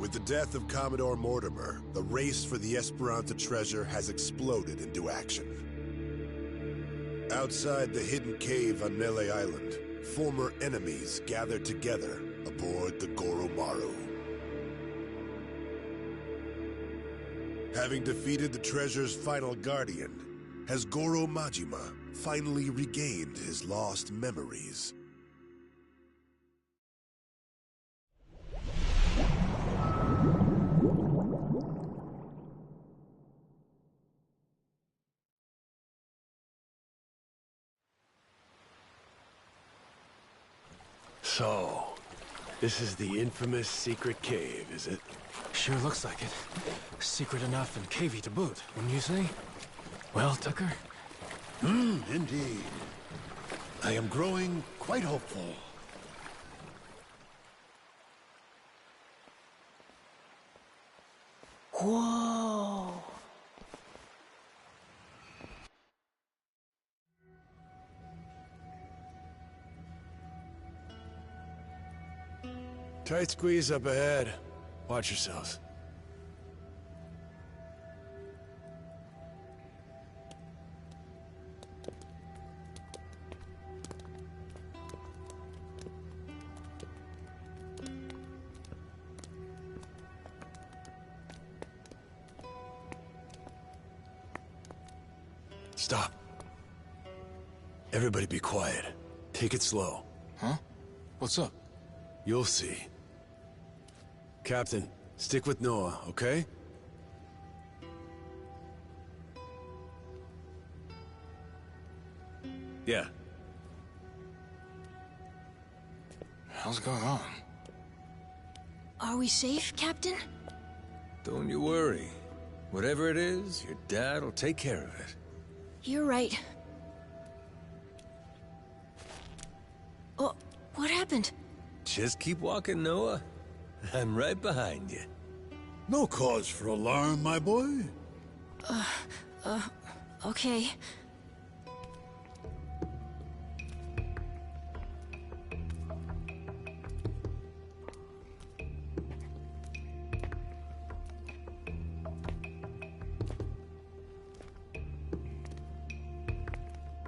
With the death of Commodore Mortimer, the race for the Esperanza treasure has exploded into action. Outside the hidden cave on Nele Island, former enemies gather together aboard the Goromaru. Having defeated the treasure's final guardian, has Goro Majima finally regained his lost memories? So, this is the infamous secret cave, is it? Sure looks like it. Secret enough and cavey to boot, wouldn't you say? Well, Tucker? Indeed. I am growing quite hopeful. Whoa! Tight squeeze up ahead. Watch yourselves. Stop. Everybody be quiet. Take it slow. Huh? What's up? You'll see. Captain, stick with Noah, okay? Yeah. How's going on? Are we safe, Captain? Don't you worry. Whatever it is, your dad will take care of it. You're right. Oh, what happened? Just keep walking, Noah. I'm right behind you. No cause for alarm, my boy. Okay.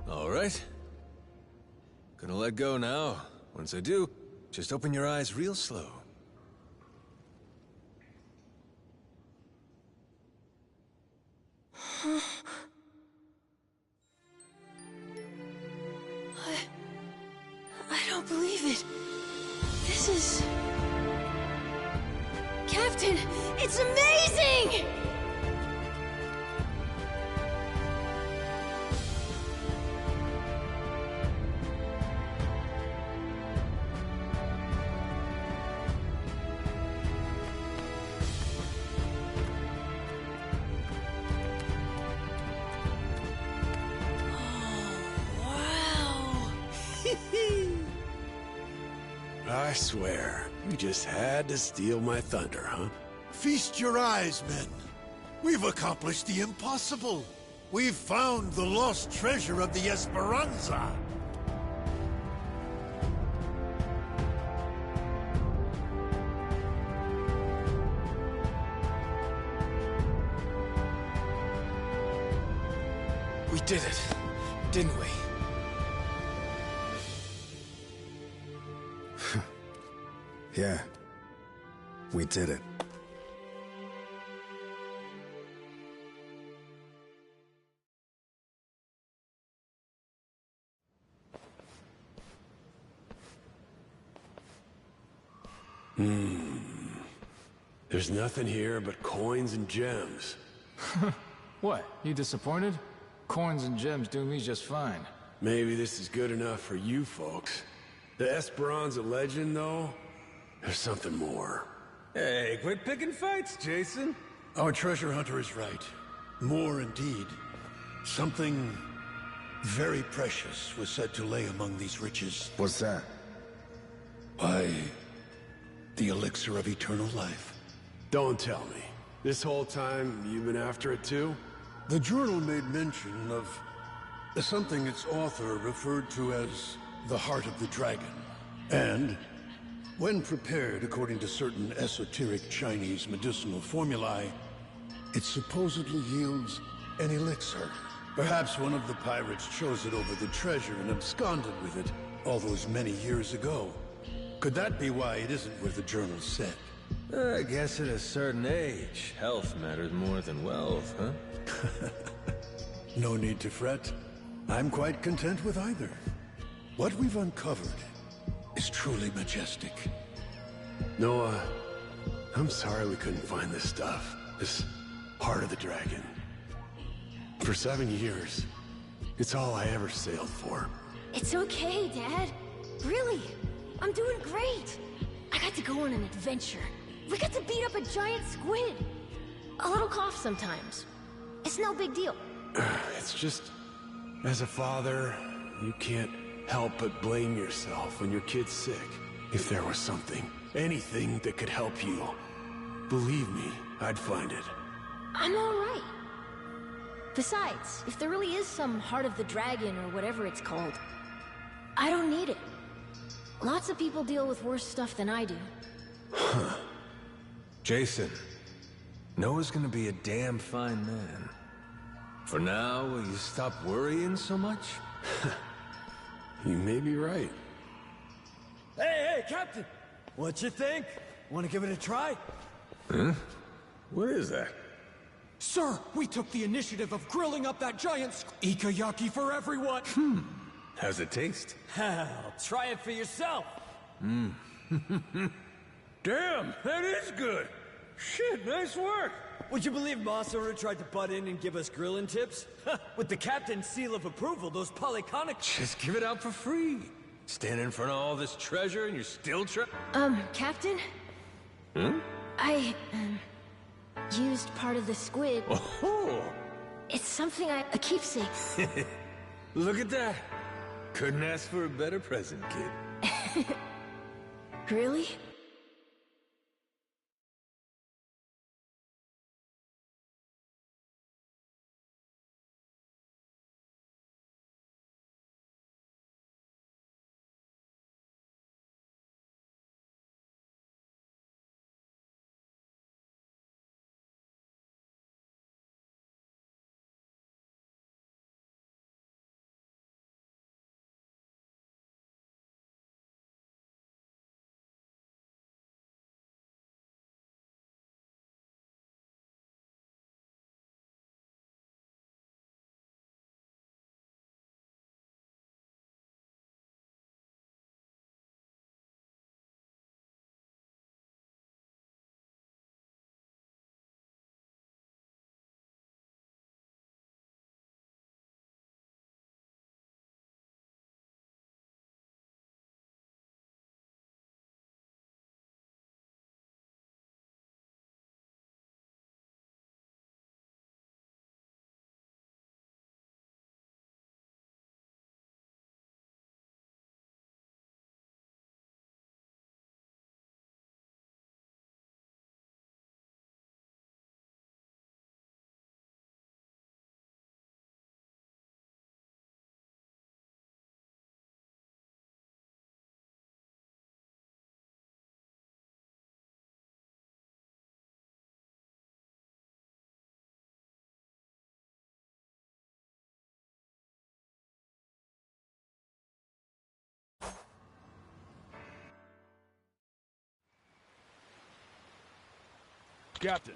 All right. Gonna let go now. Once I do, just open your eyes real slow. I don't believe it. This is... Captain, it's amazing! I swear, you just had to steal my thunder, huh? Feast your eyes, men. We've accomplished the impossible. We've found the lost treasure of the Esperanza. We did it, didn't we? Yeah, we did it. There's nothing here but coins and gems. What, you disappointed? Coins and gems do me just fine. Maybe this is good enough for you folks. The Esperanza legend, though? There's something more. Hey, quit picking fights, Jason. Our treasure hunter is right. More indeed. Something very precious was said to lay among these riches. What's that? Why, the elixir of eternal life. Don't tell me. This whole time, you've been after it too? The journal made mention of something its author referred to as the Heart of the Dragon. And When prepared according to certain esoteric Chinese medicinal formulae, it supposedly yields an elixir. Perhaps one of the pirates chose it over the treasure and absconded with it all those many years ago. Could that be why it isn't where the journal said? I guess at a certain age, health matters more than wealth, huh? No need to fret. I'm quite content with either. What we've uncovered is truly majestic. Noah, I'm sorry we couldn't find this stuff. This heart of the dragon. For 7 years, it's all I ever sailed for. It's okay, Dad. Really, I'm doing great. I got to go on an adventure. We got to beat up a giant squid. A little cough sometimes. It's no big deal. It's just, as a father, you can't help but blame yourself when your kid's sick. If there was something, anything that could help you, believe me, I'd find it. I'm all right. Besides, if there really is some heart of the dragon or whatever it's called, I don't need it. Lots of people deal with worse stuff than I do. Huh. Jason, Noah's gonna be a damn fine man. For now, will you stop worrying so much? You may be right. Hey, Captain! What you think? Want to give it a try? Huh? What is that? Sir, we took the initiative of grilling up that giant ikayaki for everyone! How's it taste? Hell, try it for yourself! Damn, that is good! Shit, nice work! Would you believe Masaru tried to butt in and give us grilling tips? With the captain's seal of approval, those polyconic... Just give it out for free. Stand in front of all this treasure and you're still Captain? Hmm? I, used part of the squid. Oh! It's something a keepsake. Look at that. Couldn't ask for a better present, kid. Really? Captain.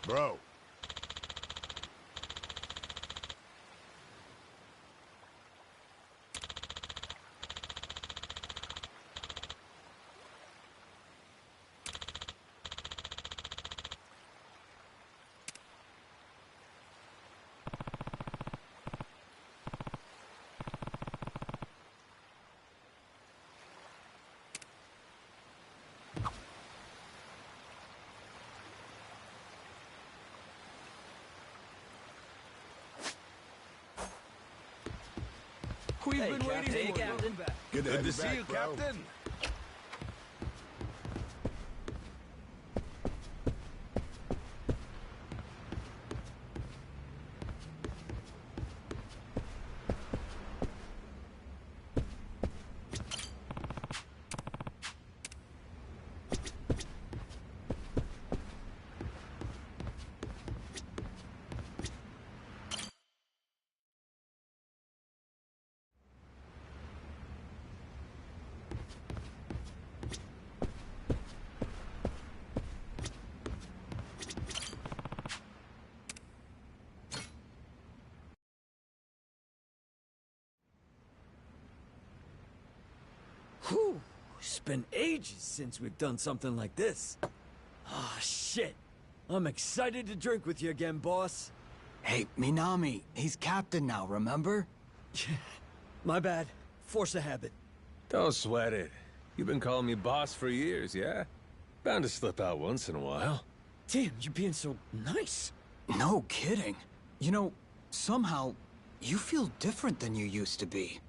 Bro. we've been waiting for. Hey, Captain. Good to, have you back, you, bro. Captain. Whew, it's been ages since we've done something like this. Ah, shit. I'm excited to drink with you again, boss. Hey, Minami, he's captain now, remember? My bad. Force of habit. Don't sweat it. You've been calling me boss for years, yeah? Bound to slip out once in a while. Damn, you're being so nice. No kidding. You know, somehow, you feel different than you used to be.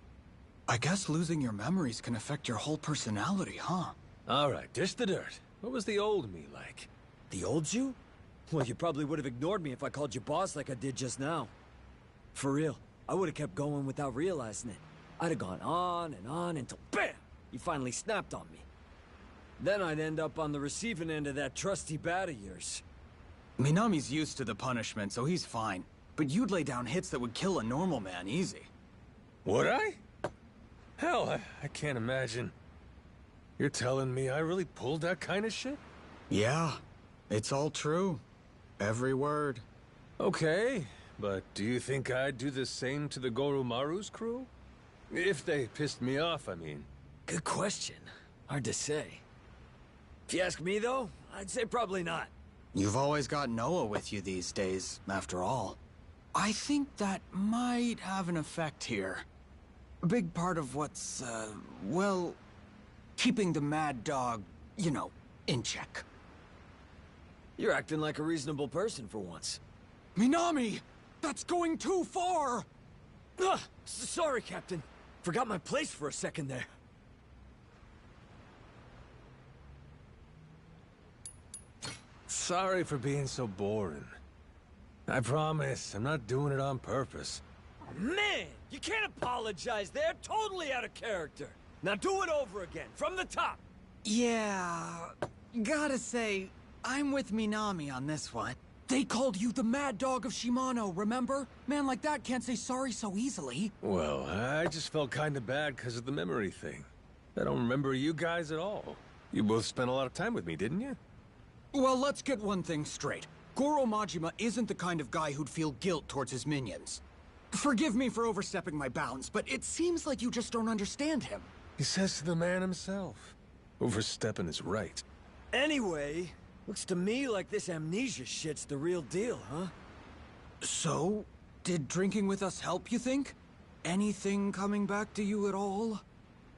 I guess losing your memories can affect your whole personality, huh? All right, dish the dirt. What was the old me like? The old you? Well, you probably would have ignored me if I called you boss like I did just now. For real, I would have kept going without realizing it. I'd have gone on and on until BAM! You finally snapped on me. Then I'd end up on the receiving end of that trusty bat of yours. Minami's used to the punishment, so he's fine. But you'd lay down hits that would kill a normal man easy. Would I? Hell, I can't imagine. You're telling me I really pulled that kind of shit? Yeah, it's all true. Every word. Okay, but do you think I'd do the same to the Goromaru's crew? If they pissed me off, I mean. Good question. Hard to say. If you ask me, though, I'd say probably not. You've always got Noah with you these days, after all. I think that might have an effect here. A big part of what's, well, keeping the mad dog, you know, in check. You're acting like a reasonable person for once. Minami! That's going too far! Sorry, Captain. Forgot my place for a second there. Sorry for being so boring. I promise, I'm not doing it on purpose. Man, you can't apologize there. Totally out of character. Now do it over again, from the top. Yeah, gotta say, I'm with Minami on this one. They called you the Mad Dog of Shimano, remember? Man like that can't say sorry so easily. Well, I just felt kinda bad because of the memory thing. I don't remember you guys at all. You both spent a lot of time with me, didn't you? Well, let's get one thing straight. Goro Majima isn't the kind of guy who'd feel guilt towards his minions. Forgive me for overstepping my bounds, but it seems like you just don't understand him. He says to the man himself. Overstepping is right. Anyway, looks to me like this amnesia shit's the real deal, huh? So, did drinking with us help, you think? Anything coming back to you at all?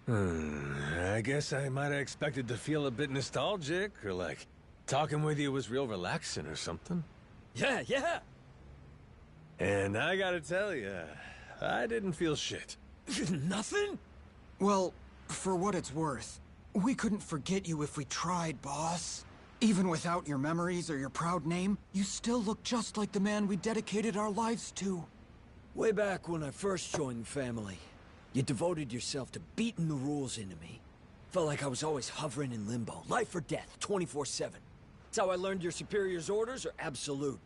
I guess I might have expected to feel a bit nostalgic, or like talking with you was real relaxing or something. Yeah. And I gotta tell you, I didn't feel shit. Nothing? Well, for what it's worth, we couldn't forget you if we tried, boss. Even without your memories or your proud name, you still look just like the man we dedicated our lives to. Way back when I first joined the family, you devoted yourself to beating the rules into me. Felt like I was always hovering in limbo, life or death, 24/7. That's how I learned your superior's orders are absolute.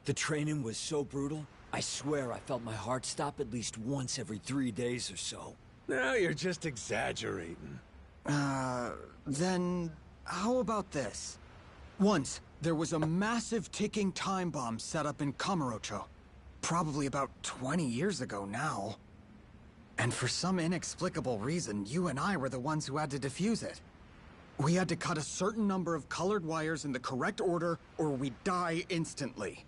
The training was so brutal, I swear I felt my heart stop at least once every 3 days or so. Now you're just exaggerating. Then how about this? Once, there was a massive ticking time bomb set up in Kamurocho. Probably about 20 years ago now. And for some inexplicable reason, you and I were the ones who had to defuse it. We had to cut a certain number of colored wires in the correct order, or we'd die instantly.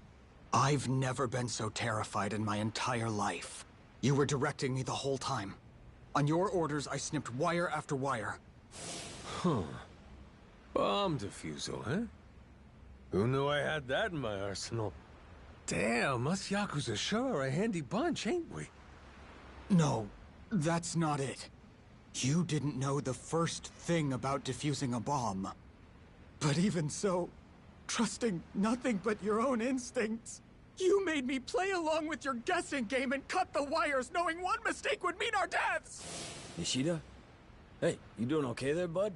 I've never been so terrified in my entire life. You were directing me the whole time. On your orders, I snipped wire after wire. Bomb defusal, huh? Who knew I had that in my arsenal? Damn, us Yakuza sure are a handy bunch, ain't we? No, That's not it. You didn't know the first thing about defusing a bomb. But even so, trusting nothing but your own instincts, you made me play along with your guessing game and cut the wires knowing one mistake would mean our deaths! Nishida? Hey, you doing okay there, bud?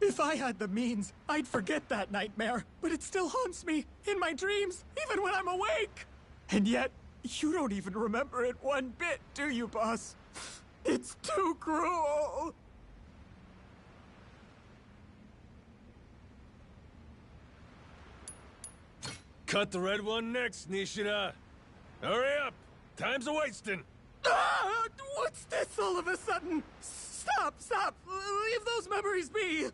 If I had the means, I'd forget that nightmare, but it still haunts me, in my dreams, even when I'm awake! And yet, you don't even remember it one bit, do you, boss? It's too cruel! Cut the red one next, Nishida. Hurry up! Time's a-wasting! Ah! What's this all of a sudden? Stop! Leave those memories be!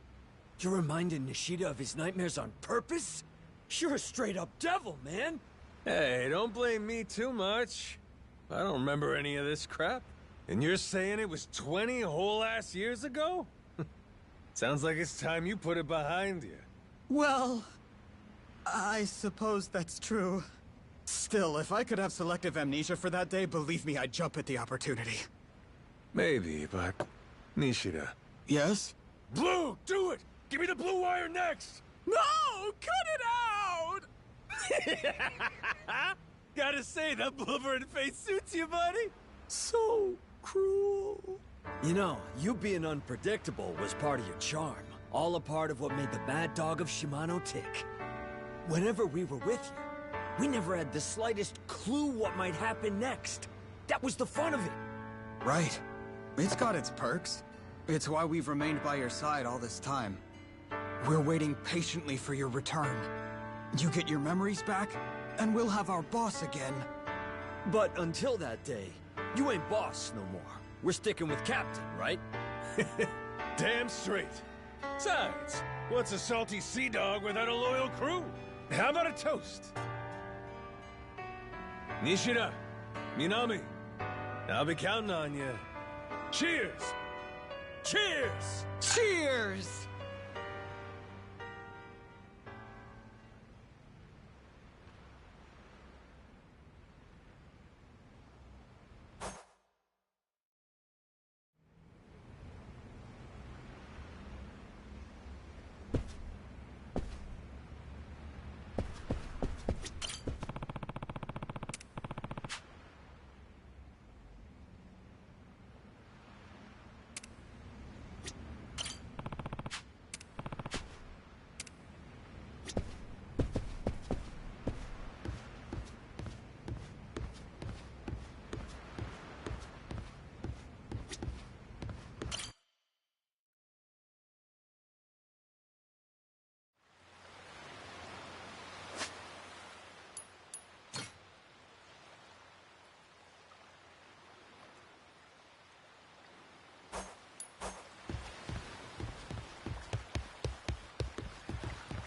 You're reminding Nishida of his nightmares on purpose? You're a straight-up devil, man! Hey, don't blame me too much. I don't remember any of this crap. And you're saying it was 20 whole-ass years ago? Sounds like it's time you put it behind you. Well, I suppose that's true. Still, if I could have selective amnesia for that day, believe me, I'd jump at the opportunity. Maybe, but... Nishida. Yes? Blue, do it! Give me the blue wire next! No! Cut it out! Gotta say, that blubbered face suits you, buddy. So cruel. You know, you being unpredictable was part of your charm. All a part of what made the Mad Dog of Shimano tick. Whenever we were with you, we never had the slightest clue what might happen next. That was the fun of it. Right. It's got its perks. It's why we've remained by your side all this time. We're waiting patiently for your return. You get your memories back, and we'll have our boss again. But until that day, you ain't boss no more. We're sticking with Captain, right? Damn straight. Besides, what's a salty sea dog without a loyal crew? How about a toast? Nishida, Minami, I'll be counting on you. Cheers! Cheers! Cheers!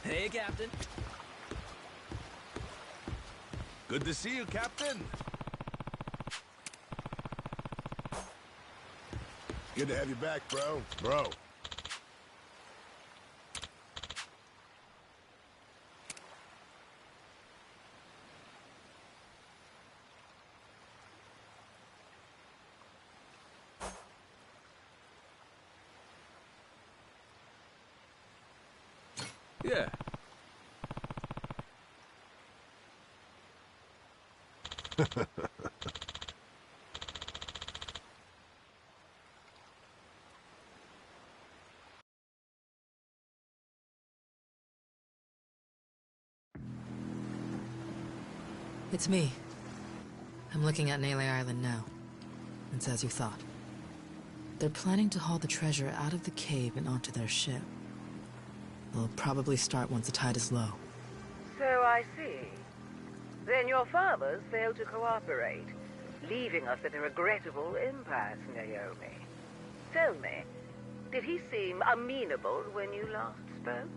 Hey, Captain. Good to see you, Captain. Good to have you back, bro. Bro. Yeah. It's me. I'm looking at Nele Island now. It's as you thought. They're planning to haul the treasure out of the cave and onto their ship. They'll probably start once the tide is low. So I see. Then your fathers failed to cooperate, leaving us at a regrettable impasse, Naomi. Tell me, did he seem amenable when you last spoke?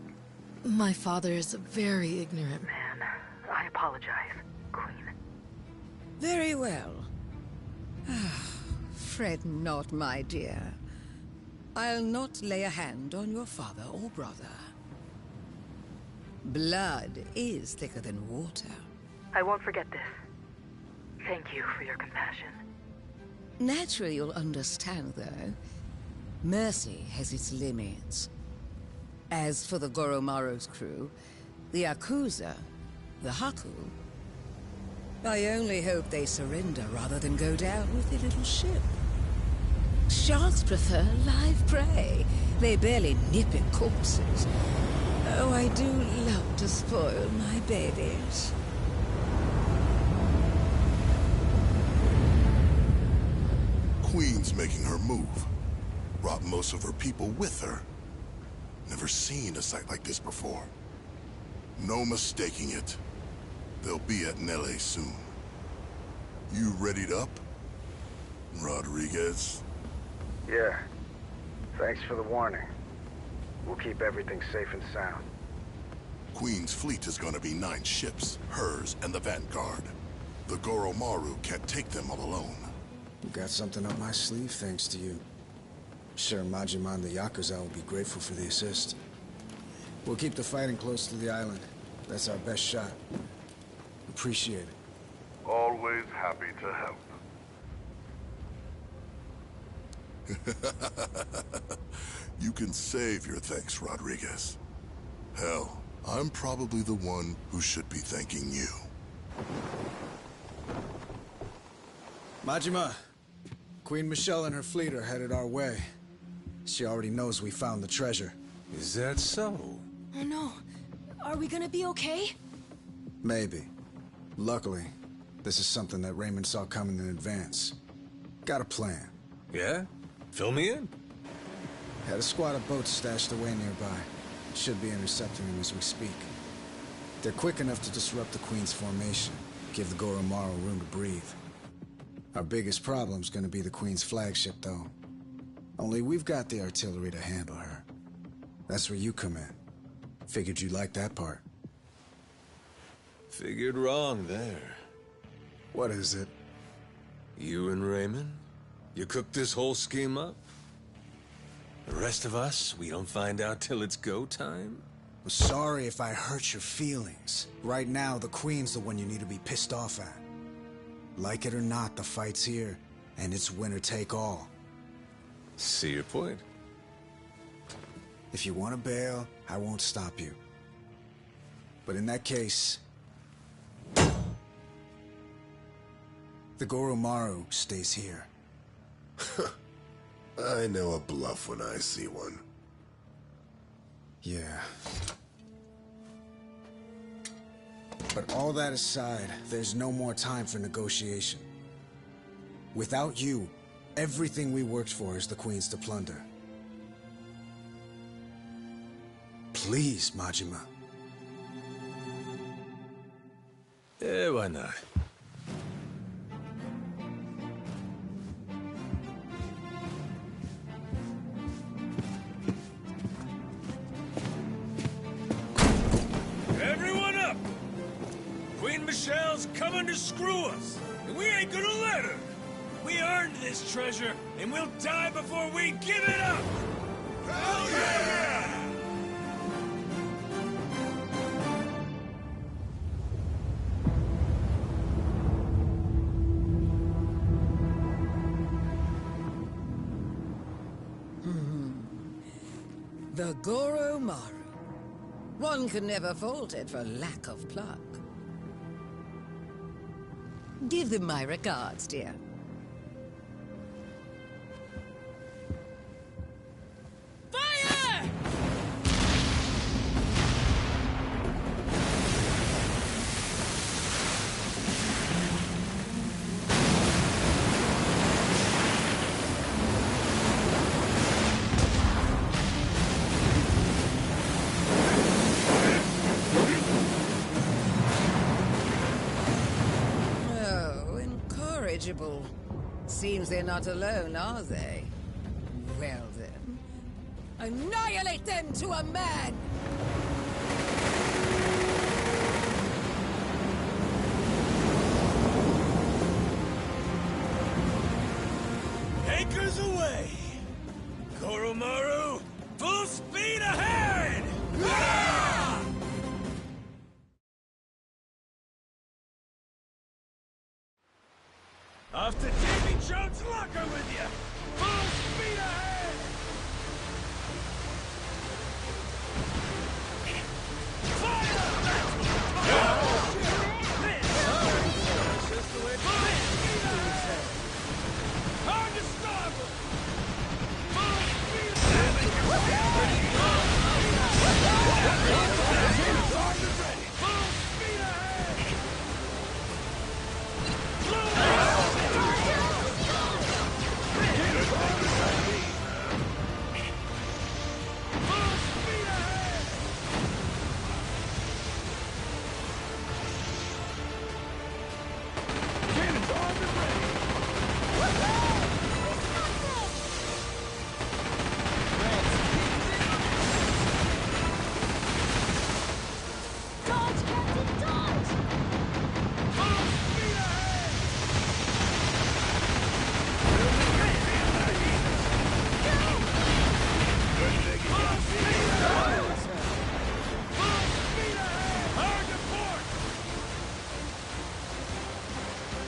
My father is a very ignorant Man, I apologize, Queen. Very well. Fret not, my dear. I'll not lay a hand on your father or brother. Blood is thicker than water. I won't forget this. Thank you for your compassion. Naturally, you'll understand, though. Mercy has its limits. As for the Goromaru's crew, the Yakuza, the Haku, I only hope they surrender rather than go down with their little ship. Sharks prefer live prey. They barely nip at corpses. Oh, I do love to spoil my babies. Queen's making her move. Brought most of her people with her. Never seen a sight like this before. No mistaking it. They'll be at Nele soon. You readied up, Rodriguez? Yeah. Thanks for the warning. We'll keep everything safe and sound. Queen's fleet is gonna be 9 ships, hers and the Vanguard. The Goromaru can't take them all alone. You got something up my sleeve thanks to you. Sure, Majima and the Yakuza will be grateful for the assist. We'll keep the fighting close to the island. That's our best shot. Appreciate it. Always happy to help. You can save your thanks, Rodriguez. Hell, I'm probably the one who should be thanking you. Majima, Queen Michelle and her fleet are headed our way. She already knows we found the treasure. Is that so? Oh no. Are we gonna be okay? Maybe. Luckily, this is something that Raymond saw coming in advance. Got a plan. Yeah? Fill me in. Had a squad of boats stashed away nearby. Should be intercepting them as we speak. They're quick enough to disrupt the Queen's formation, give the Goromaru room to breathe. Our biggest problem's gonna be the Queen's flagship, though. Only we've got the artillery to handle her. That's where you come in. Figured you'd like that part. Figured wrong there. What is it? You and Raymond? You cooked this whole scheme up? The rest of us, we don't find out till it's go time? I'm sorry if I hurt your feelings. Right now, the Queen's the one you need to be pissed off at. Like it or not, the fight's here, and it's winner take all. See your point. If you want to bail, I won't stop you. But in that case, the Goromaru stays here. I know a bluff when I see one. Yeah. But all that aside, there's no more time for negotiation. Without you, everything we worked for is the Queen's to plunder. Please, Majima. Yeah, why not? Everyone up! Queen Michelle's coming to screw us, and we ain't gonna let her! We earned this treasure, and we'll die before we give it up! Hell yeah! The Goromaru. One can never fault it for lack of pluck. Give them my regards, dear. Fire! Seems they're not alone, are they? Well then, annihilate them to a man! Anchors away! Goromaru, full speed ahead! Ah! Off to Davy Jones' locker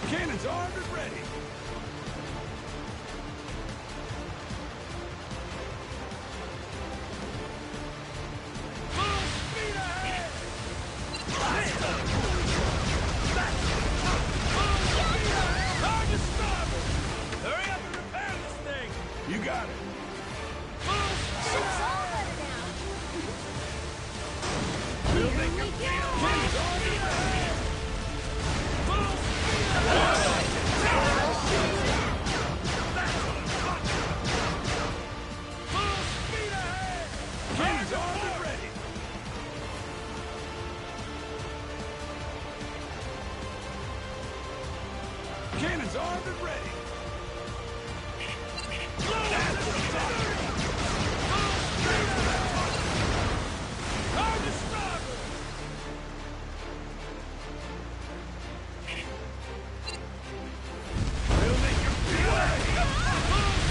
Cannons armed and ready. Full speed ahead! Hard to starboard! Hurry up and repair this thing! You got it. Ship's all better now. We'll Here make we them go. feel cannons armed and ready. Full speed ahead! Full speed ahead! Cannons armed and ready. Cannons armed and ready. Hard to starboard! We'll make you feel it!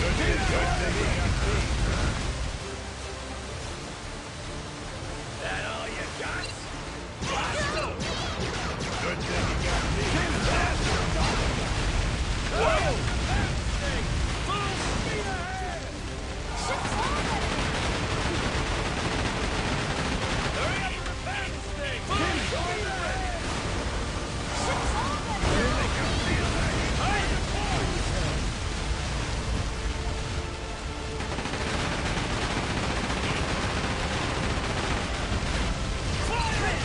Good thing you got me. That all you got? Good thing you got me. Whoa! Full speed ahead! Ship's all better now. Hurry up and repair this thing! Cannons armed and ready! Ship's all better We'll now. make you feel like hard to port! Fire!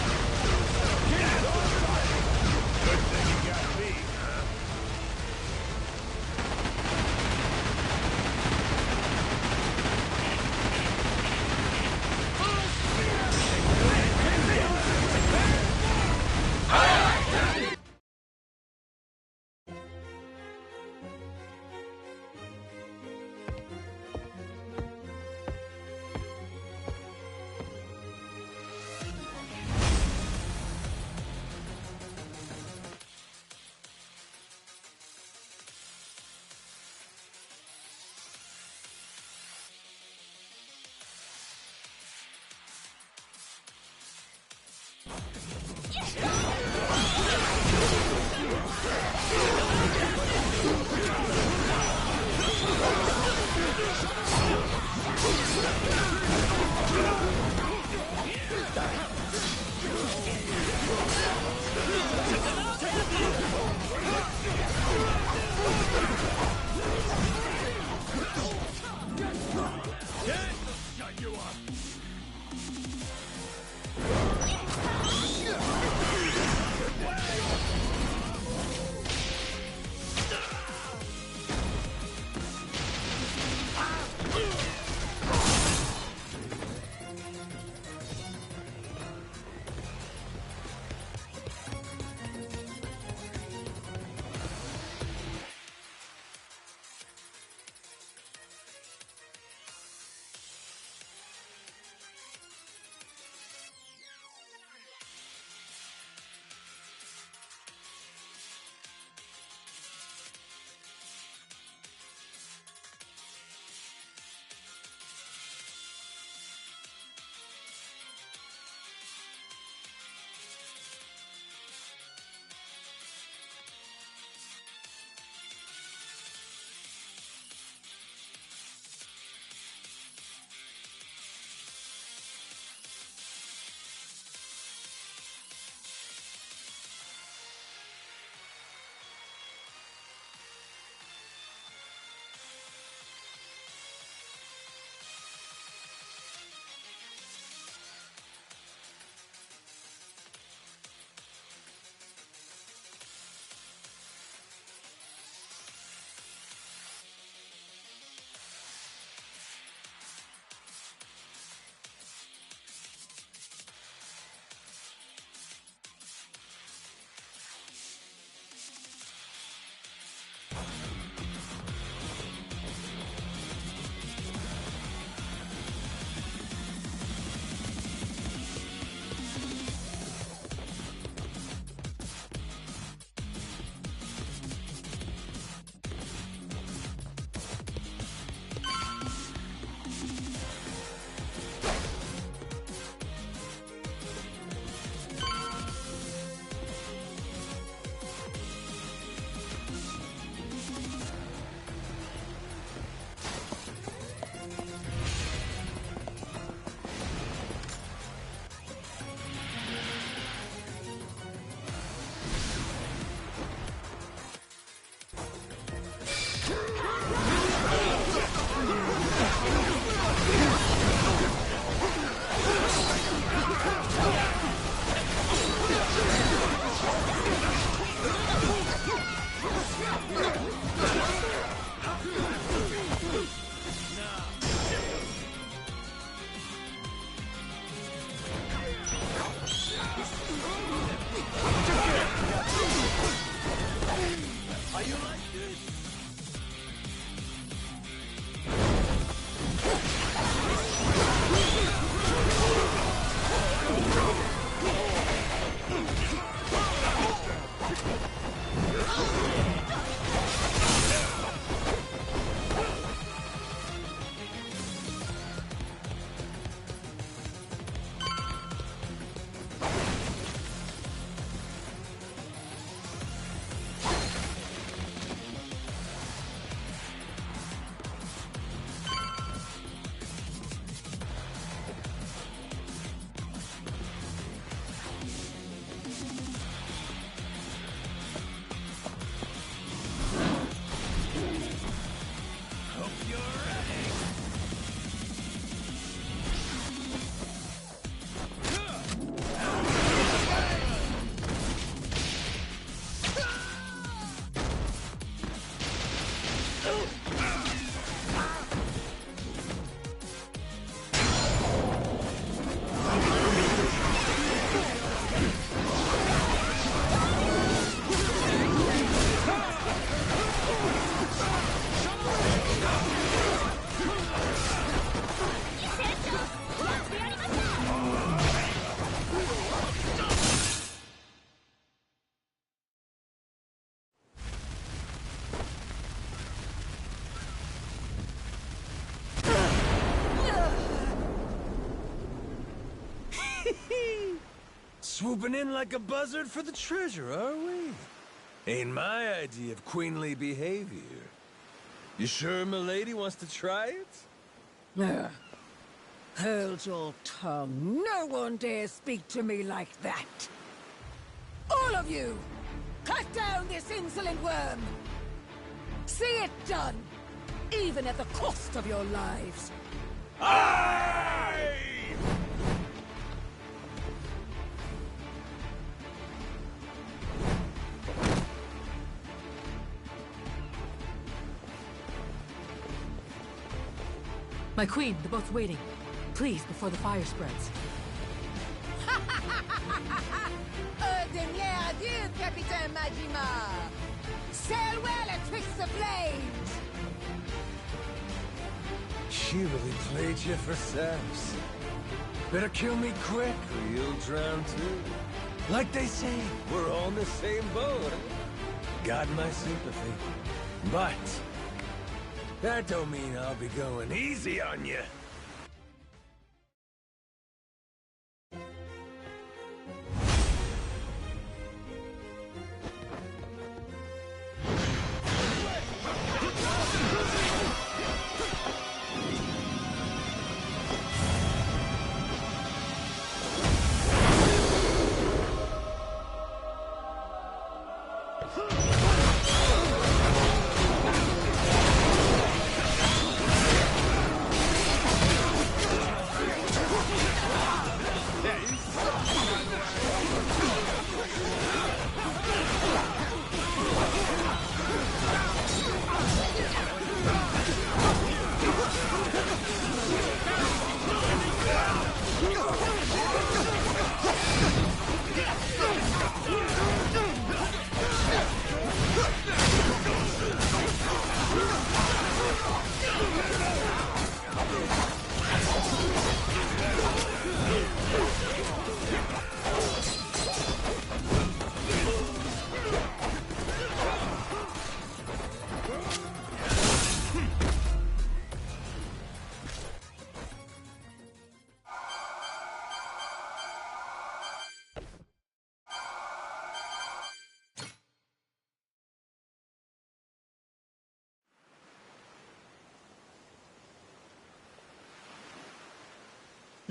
Cannons armed and ready! Good thing you got me, huh? Shut you up! Swooping in like a buzzard for the treasure, are we? Ain't my idea of queenly behavior. You sure milady wants to try it? Hold your tongue. No one dares speak to me like that. All of you! Cut down this insolent worm! See it done! Even at the cost of your lives! Aye! My queen, the boat's waiting. Please, before the fire spreads. Dernier adieu, Capitaine Majima! Sail well atwixt the flames! She really played you for saps. Better kill me quick, or you'll drown too. Like they say, we're all in the same boat. Got my sympathy. But that don't mean I'll be going easy on you.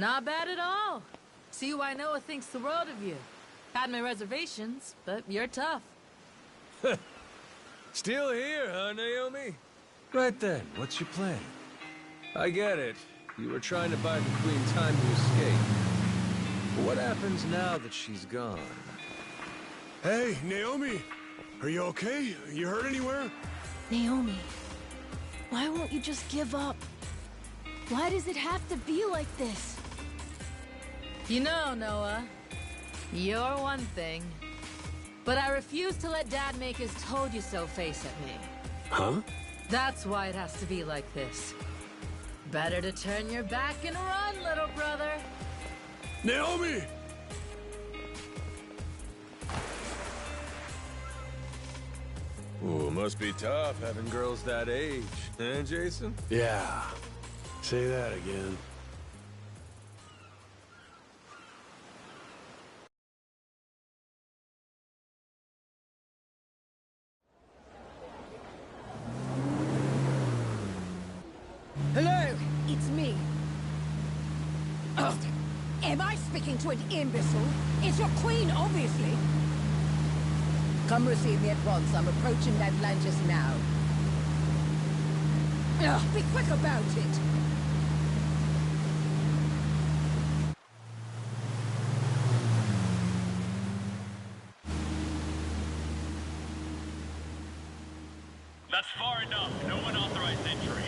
Not bad at all. See why Noah thinks the world of you. Had my reservations, but you're tough. Still here, huh, Naomi? Right then, what's your plan? I get it. You were trying to buy the Queen time to escape. But what happens now that she's gone? Hey, Naomi! Are you okay? You hurt anywhere? Naomi, why won't you just give up? Why does it have to be like this? You know, Noah, you're one thing, But I refuse to let Dad make his told-you-so face at me. Huh? That's why it has to be like this. Better to turn your back and run, little brother. Naomi! Ooh, must be tough having girls that age, eh, Jason? Yeah. Say that again. Hello, it's me. Oh, am I speaking to an imbecile? It's your queen, obviously. Come receive me at once. I'm approaching Atlantis now. Be quick about it. That's far enough. No unauthorized entry.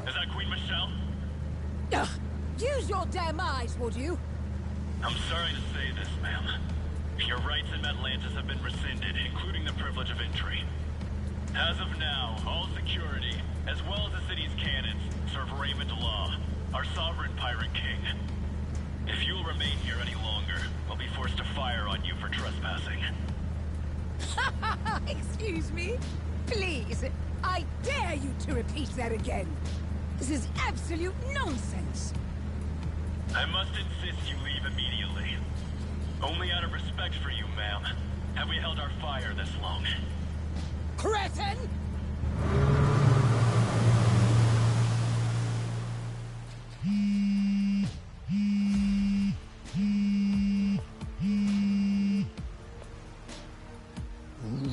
Is that Queen Michelle? Use your damn eyes, would you? I'm sorry to say this, ma'am. Your rights in Atlantis have been rescinded, including the privilege of entry. As of now, all security, as well as the city's cannons, serve Raymond Law, our sovereign pirate king. If you'll remain here any longer, I'll be forced to fire on you for trespassing. Excuse me? Please, I dare you to repeat that again. This is absolute nonsense. I must insist you leave immediately. Only out of respect for you, ma'am, have we held our fire this long. Cretin!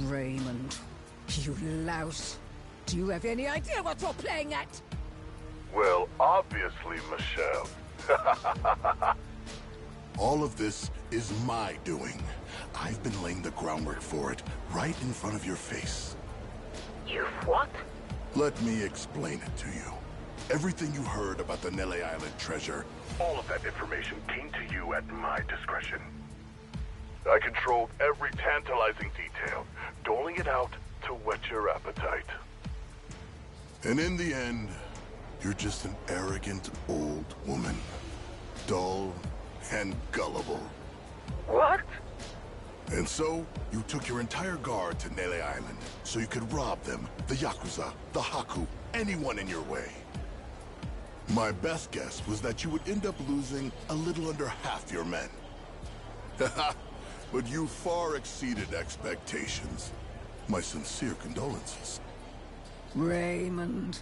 Raymond, you louse. Do you have any idea what you're playing at? Well, obviously, Michelle. All of this is my doing. I've been laying the groundwork for it, right in front of your face. You've what? Let me explain it to you. Everything you heard about the Nele Island treasure, All of that information came to you at my discretion. I controlled every tantalizing detail, doling it out to whet your appetite. and in the end, you're just an arrogant old woman. Dull and gullible. What? And so, you took your entire guard to Nele Island, so you could rob them, the Yakuza, the Haku, anyone in your way. My best guess was that you would end up losing a little under half your men. But you far exceeded expectations. My sincere condolences. Raymond,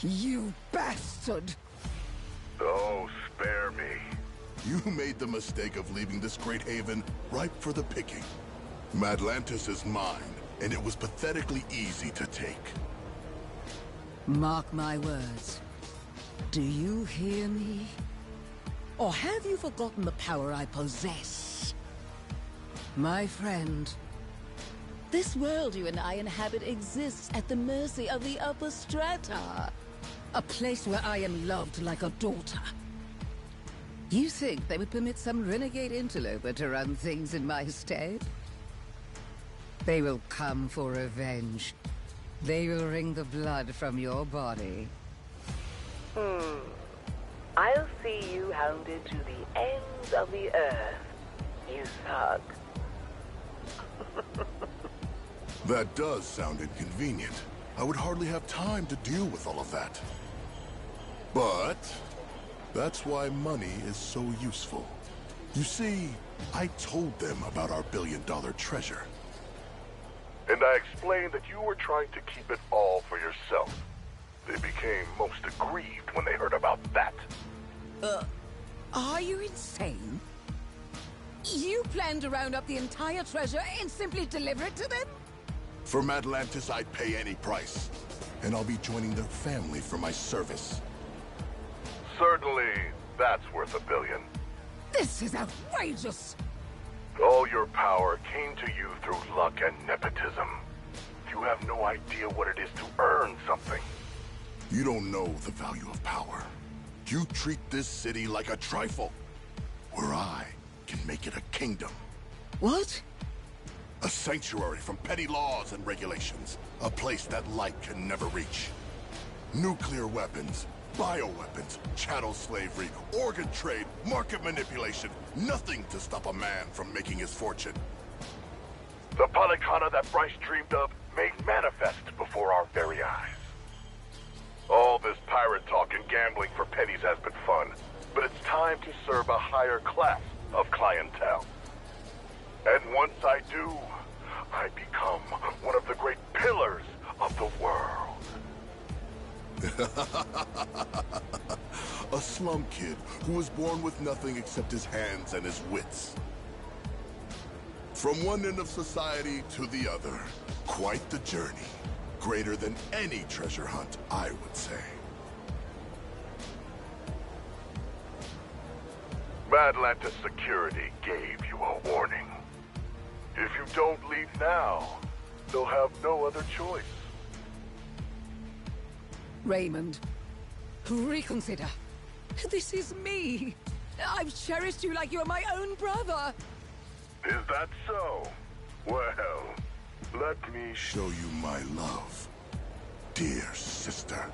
you bastard! Oh, spare me. You made the mistake of leaving this great haven ripe for the picking. Madlantis is mine, and it was pathetically easy to take. Mark my words. Do you hear me? Or have you forgotten the power I possess? My friend, this world you and I inhabit exists at the mercy of the upper strata. A place where I am loved like a daughter. You think they would permit some renegade interloper to run things in my stead? They will come for revenge. They will wring the blood from your body. I'll see you hounded to the ends of the earth, you thug. That does sound inconvenient. I would hardly have time to deal with all of that. But that's why money is so useful. You see, I told them about our billion-dollar treasure. And I explained that you were trying to keep it all for yourself. They became most aggrieved when they heard about that. Are you insane? You plan to round up the entire treasure and simply deliver it to them? For Madlantis, I'd pay any price. And I'll be joining their family for my service. Certainly, that's worth $1 billion. This is outrageous! All your power came to you through luck and nepotism. You have no idea what it is to earn something. You don't know the value of power. You treat this city like a trifle, where I can make it a kingdom. What? A sanctuary from petty laws and regulations. A place that light can never reach. Nuclear weapons, bioweapons, chattel slavery, organ trade, market manipulation. Nothing to stop a man from making his fortune. The Polycana that Bryce dreamed of made manifest before our very eyes. All this pirate talk and gambling for pennies has been fun, but it's time to serve a higher class of clientele. And once I do, I become one of the great pillars of the world. A slum kid who was born with nothing except his hands and his wits. From one end of society to the other. Quite the journey. Greater than any treasure hunt, I would say. Madlantis Security gave you a warning. If you don't leave now, they'll have no other choice. Raymond, reconsider. This is me. I've cherished you like you're my own brother. Is that so? Well, let me show you my love, dear sister.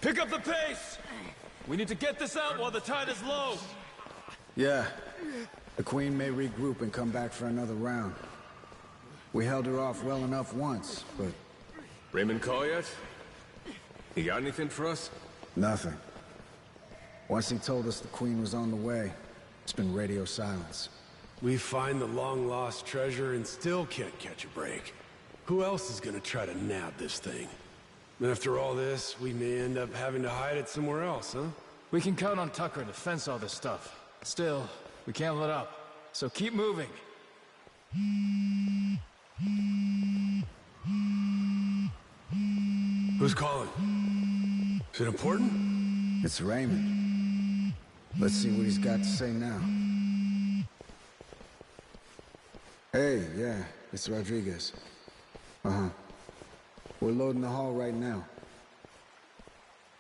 Pick up the pace! We need to get this out while the tide is low! Yeah. The Queen may regroup and come back for another round. We held her off well enough once, but... Raymond call yet? He got anything for us? Nothing. Once he told us the Queen was on the way, it's been radio silence. We find the long-lost treasure and still can't catch a break. Who else is gonna try to nab this thing? And after all this, we may end up having to hide it somewhere else, huh? We can count on Tucker to fence all this stuff. Still, we can't let up. So keep moving. Who's calling? Is it important? It's Raymond. Let's see what he's got to say now. Hey, yeah, it's Rodriguez. Uh-huh. We're loading the hall right now.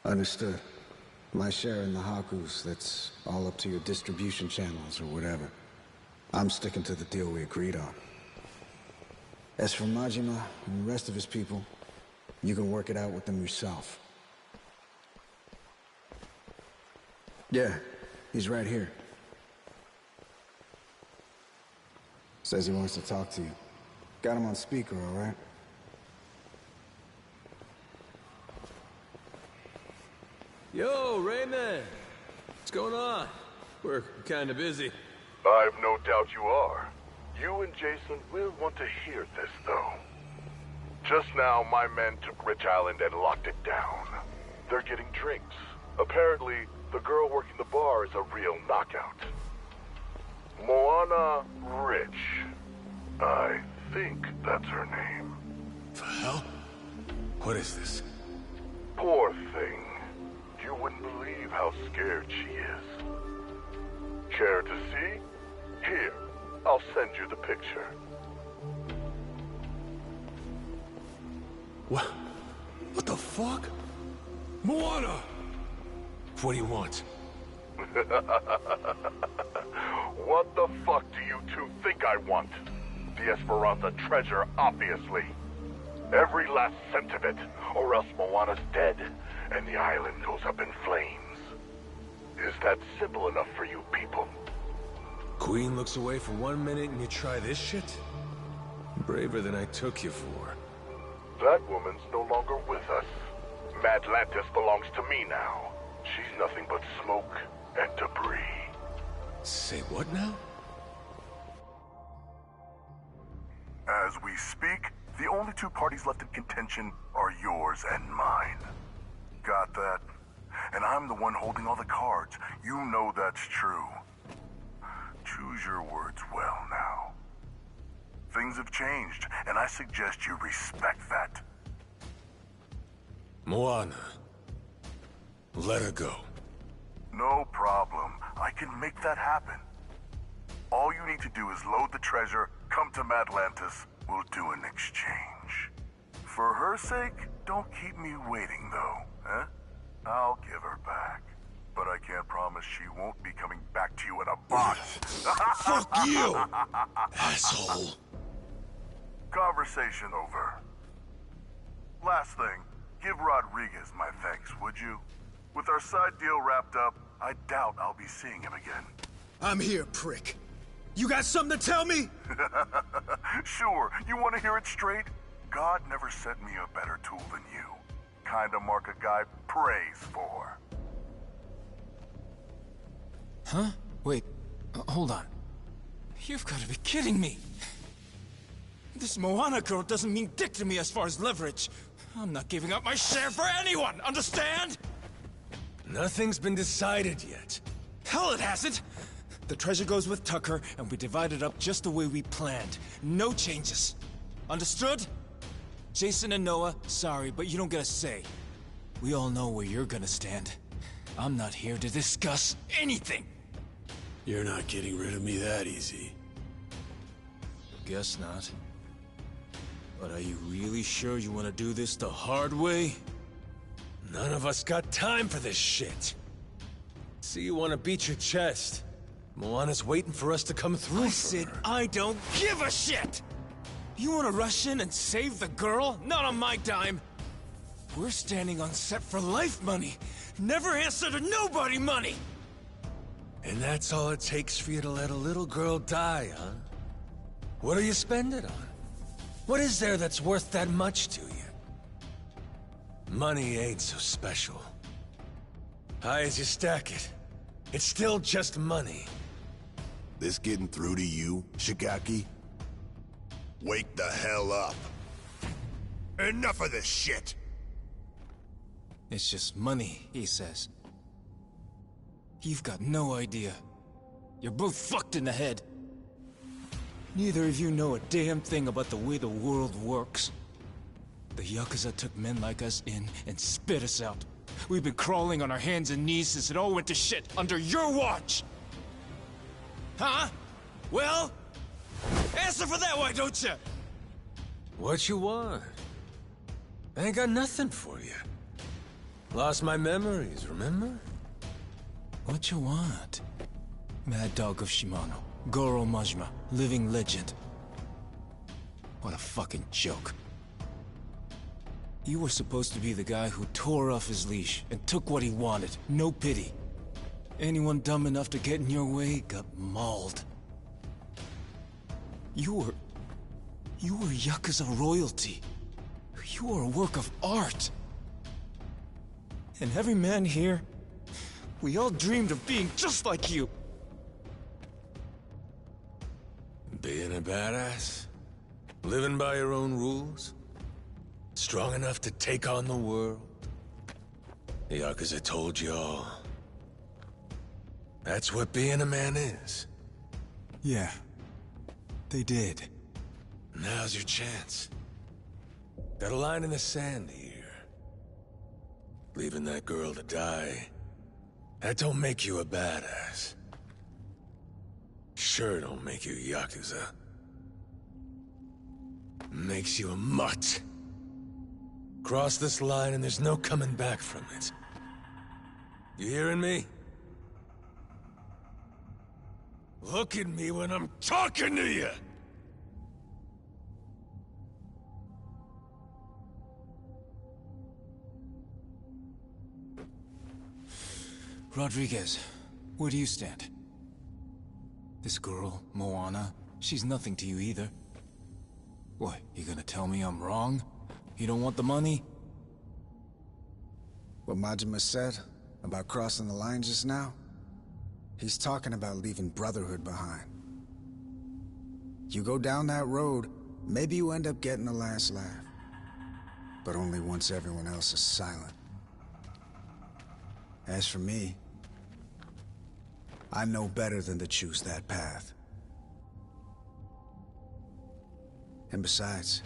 Understood. My share in the Hakus, that's all up to your distribution channels or whatever. I'm sticking to the deal we agreed on. As for Majima and the rest of his people, you can work it out with them yourself. Yeah, he's right here. Says he wants to talk to you. Got him on speaker, all right? Yo, Raymond! What's going on? We're kinda busy. I've no doubt you are. You and Jason will want to hear this, though. Just now, my men took Rich Island and locked it down. They're getting drinks. Apparently, the girl working the bar is a real knockout. Moana Rich. I think that's her name. The hell? What is this? Poor thing. You wouldn't believe how scared she is. Care to see? Here, I'll send you the picture. What? What the fuck? Moana! What do you want? What the fuck do you two think I want? The Esperanza treasure, obviously. Every last cent of it, or else Moana's dead, and the island goes up in flames. Is that simple enough for you people? Queen looks away for 1 minute and you try this shit? Braver than I took you for. That woman's no longer with us. Madlantis belongs to me now. She's nothing but smoke and debris. Say what now? As we speak, the only two parties left in contention are yours and mine. Got that? And I'm the one holding all the cards. You know that's true. Choose your words well now. Things have changed, and I suggest you respect that. Moana. Let her go. No problem. I can make that happen. All you need to do is load the treasure, come to Madlantis. We'll do an exchange. For her sake, don't keep me waiting, though, eh? I'll give her back. But I can't promise she won't be coming back to you in a box. Fuck you, asshole. Conversation over. Last thing, give Rodriguez my thanks, would you? With our side deal wrapped up, I doubt I'll be seeing him again. I'm here, prick. You got something to tell me? Sure, you want to hear it straight? God never sent me a better tool than you. Kinda mark a guy prays for. Huh? Wait, hold on. You've got to be kidding me. This Moana girl doesn't mean dick to me as far as leverage. I'm not giving up my share for anyone, understand? Nothing's been decided yet. Hell, it hasn't! The treasure goes with Tucker, and we divide it up just the way we planned. No changes. Understood? Jason and Noah, sorry, but you don't get a say. We all know where you're gonna stand. I'm not here to discuss anything. You're not getting rid of me that easy. Guess not. But are you really sure you want to do this the hard way? None of us got time for this shit. See, you want to beat your chest. Moana's waiting for us to come through. I said I don't give a shit! You want to rush in and save the girl? Not on my dime. We're standing on set for life money. Never answer to nobody money! And that's all it takes for you to let a little girl die, huh? What do you spend it on? What is there that's worth that much to you? Money ain't so special. High as you stack it, it's still just money. This getting through to you, Shigaki? Wake the hell up. Enough of this shit! It's just money, he says. You've got no idea. You're both fucked in the head. Neither of you know a damn thing about the way the world works. The Yakuza took men like us in and spit us out. We've been crawling on our hands and knees since it all went to shit under your watch! Huh? Well? Answer for that, why don't you? What you want? I ain't got nothing for you. Lost my memories, remember? What you want? Mad Dog of Shimano. Goro Majima. Living legend. What a fucking joke. You were supposed to be the guy who tore off his leash and took what he wanted. No pity. Anyone dumb enough to get in your way got mauled. You were Yakuza royalty. You were a work of art. And every man here, we all dreamed of being just like you. Being a badass? Living by your own rules? Strong enough to take on the world? The Yakuza told you all. That's what being a man is. Yeah, they did. Now's your chance. Got a line in the sand here. Leaving that girl to die, that don't make you a badass. Sure don't make you Yakuza. Makes you a mutt. Cross this line and there's no coming back from it. You hearing me? Look at me when I'm talking to you! Rodriguez, where do you stand? This girl, Moana, she's nothing to you either. What, you gonna tell me I'm wrong? You don't want the money? What Majima said about crossing the line just now? He's talking about leaving Brotherhood behind. You go down that road, maybe you end up getting the last laugh. but only once everyone else is silent. As for me, I know better than to choose that path. And besides,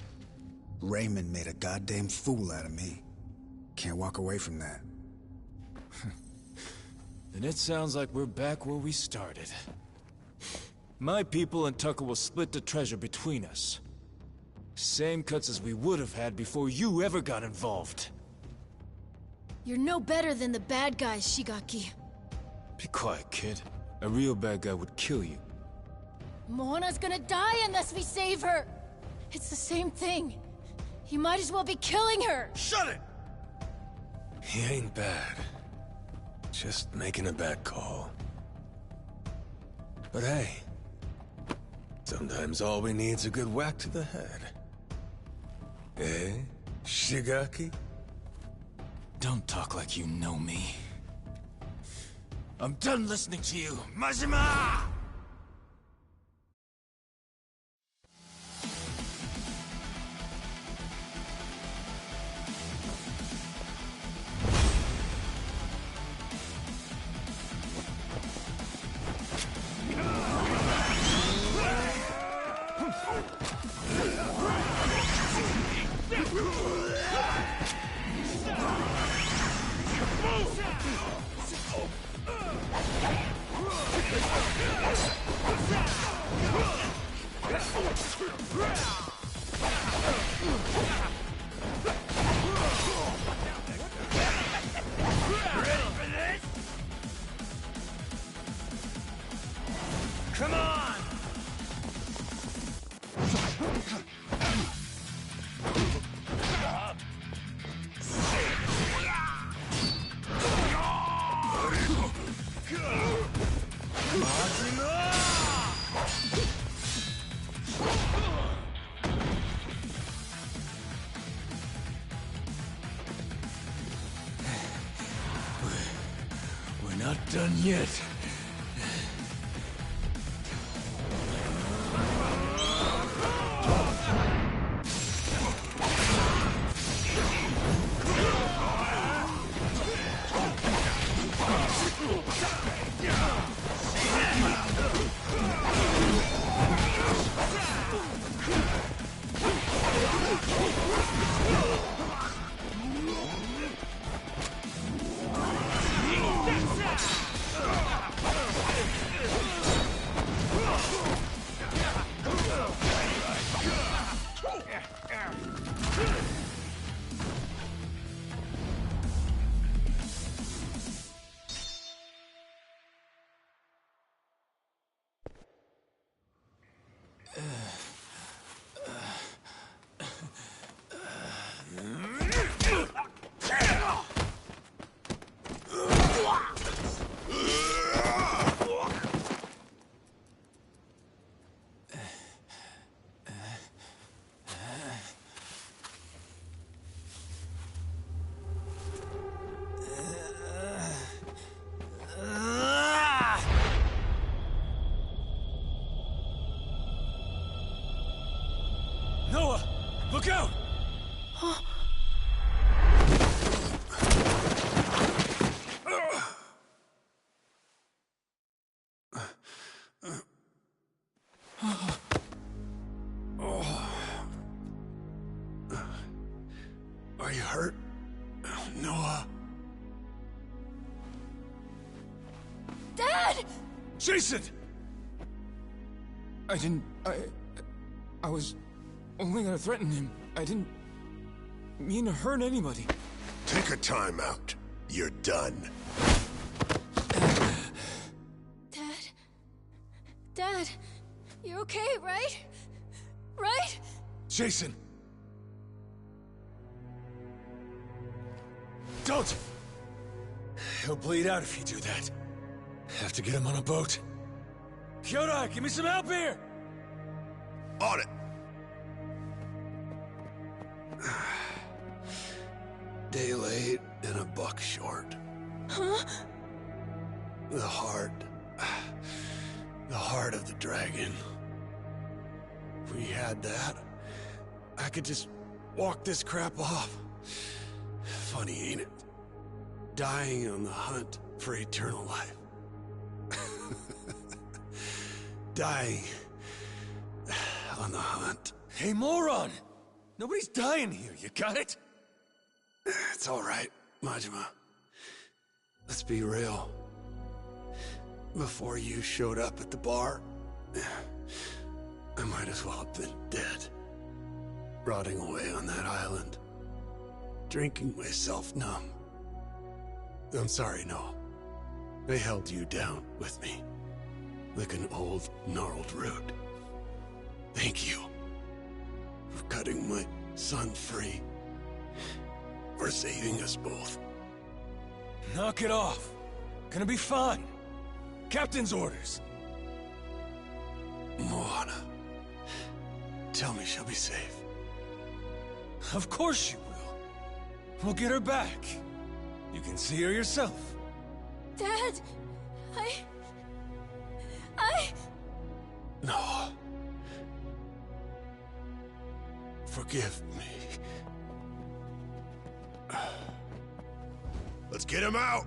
Raymond made a goddamn fool out of me. Can't walk away from that. Then it sounds like we're back where we started. My people and Tucker will split the treasure between us. Same cuts as we would have had before you ever got involved. You're no better than the bad guys, Shigaki. Be quiet, kid. A real bad guy would kill you. Mona's gonna die unless we save her! It's the same thing. You might as well be killing her! Shut it! He ain't bad. Just making a bad call. But hey, sometimes all we need's a good whack to the head. Eh, Shigaki? Don't talk like you know me. I'm done listening to you, Majima! Come on! We're not done yet. Noah! Look out! Are you hurt, Noah? Dad! Jason! I was only gonna threaten him. I didn't mean to hurt anybody. Take a time out. You're done. Dad, you're okay, right? Right? Jason! Don't! He'll bleed out if you do that. Have to get him on a boat. Kyodai, give me some help here! On it! Day late and a buck short. Huh? The heart of the dragon. If we had that, I could just walk this crap off. Funny, ain't it? Dying on the hunt for eternal life. Dying on the hunt. Hey, moron! Nobody's dying here, you got it? It's all right, Majima. Let's be real. Before you showed up at the bar, I might as well have been dead. Rotting away on that island. Drinking myself numb. I'm sorry, Noah. I held you down with me. Like an old, gnarled root. Thank you. For cutting my son free. For saving us both. Knock it off. Gonna be fine. Captain's orders. Moana. Tell me she'll be safe. Of course she will. We'll get her back. You can see her yourself. Dad, No. Forgive me. Let's get him out!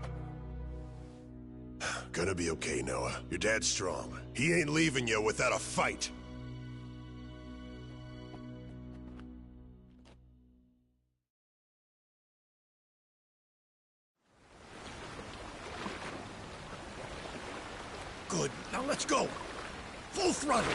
Gonna be okay, Noah. Your dad's strong. He ain't leaving you without a fight. Good. Now let's go! Full throttle!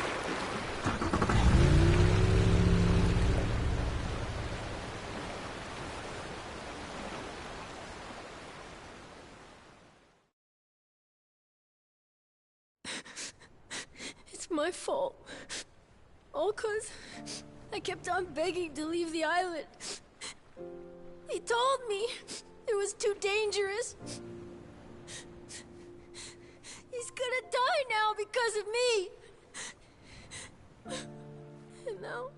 it's my fault. All 'cause I kept on begging to leave the island. He told me it was too dangerous. He's gonna die now because of me. And now,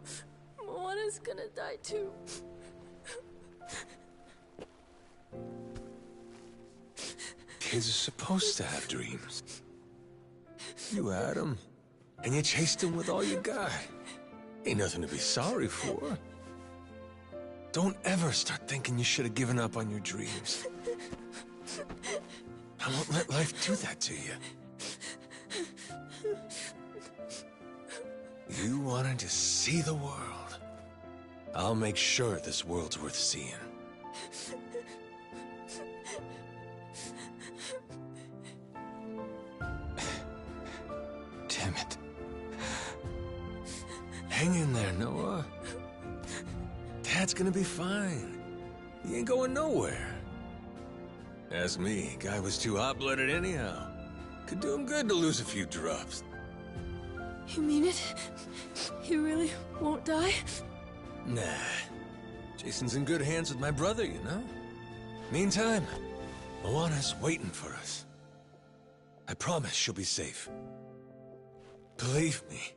Moana's gonna die too. Kids are supposed to have dreams. You had them, and you chased them with all you got. Ain't nothing to be sorry for. Don't ever start thinking you should have given up on your dreams. I won't let life do that to you. You wanted to see the world. I'll make sure this world's worth seeing. Damn it. Hang in there, Noah. Dad's gonna be fine. He ain't going nowhere. Ask me, guy was too hot-blooded anyhow. Could do him good to lose a few drops. You mean it? He really won't die? Nah. Jason's in good hands with my brother, you know? Meantime, Moana's waiting for us. I promise she'll be safe. Believe me.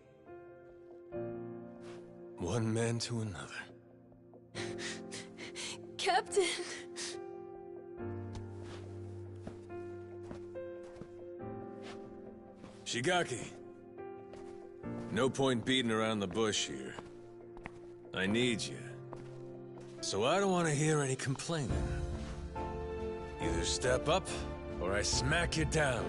One man to another. Captain! Shigaki. No point beating around the bush here. I need you. So I don't want to hear any complaining. Either step up, or I smack you down.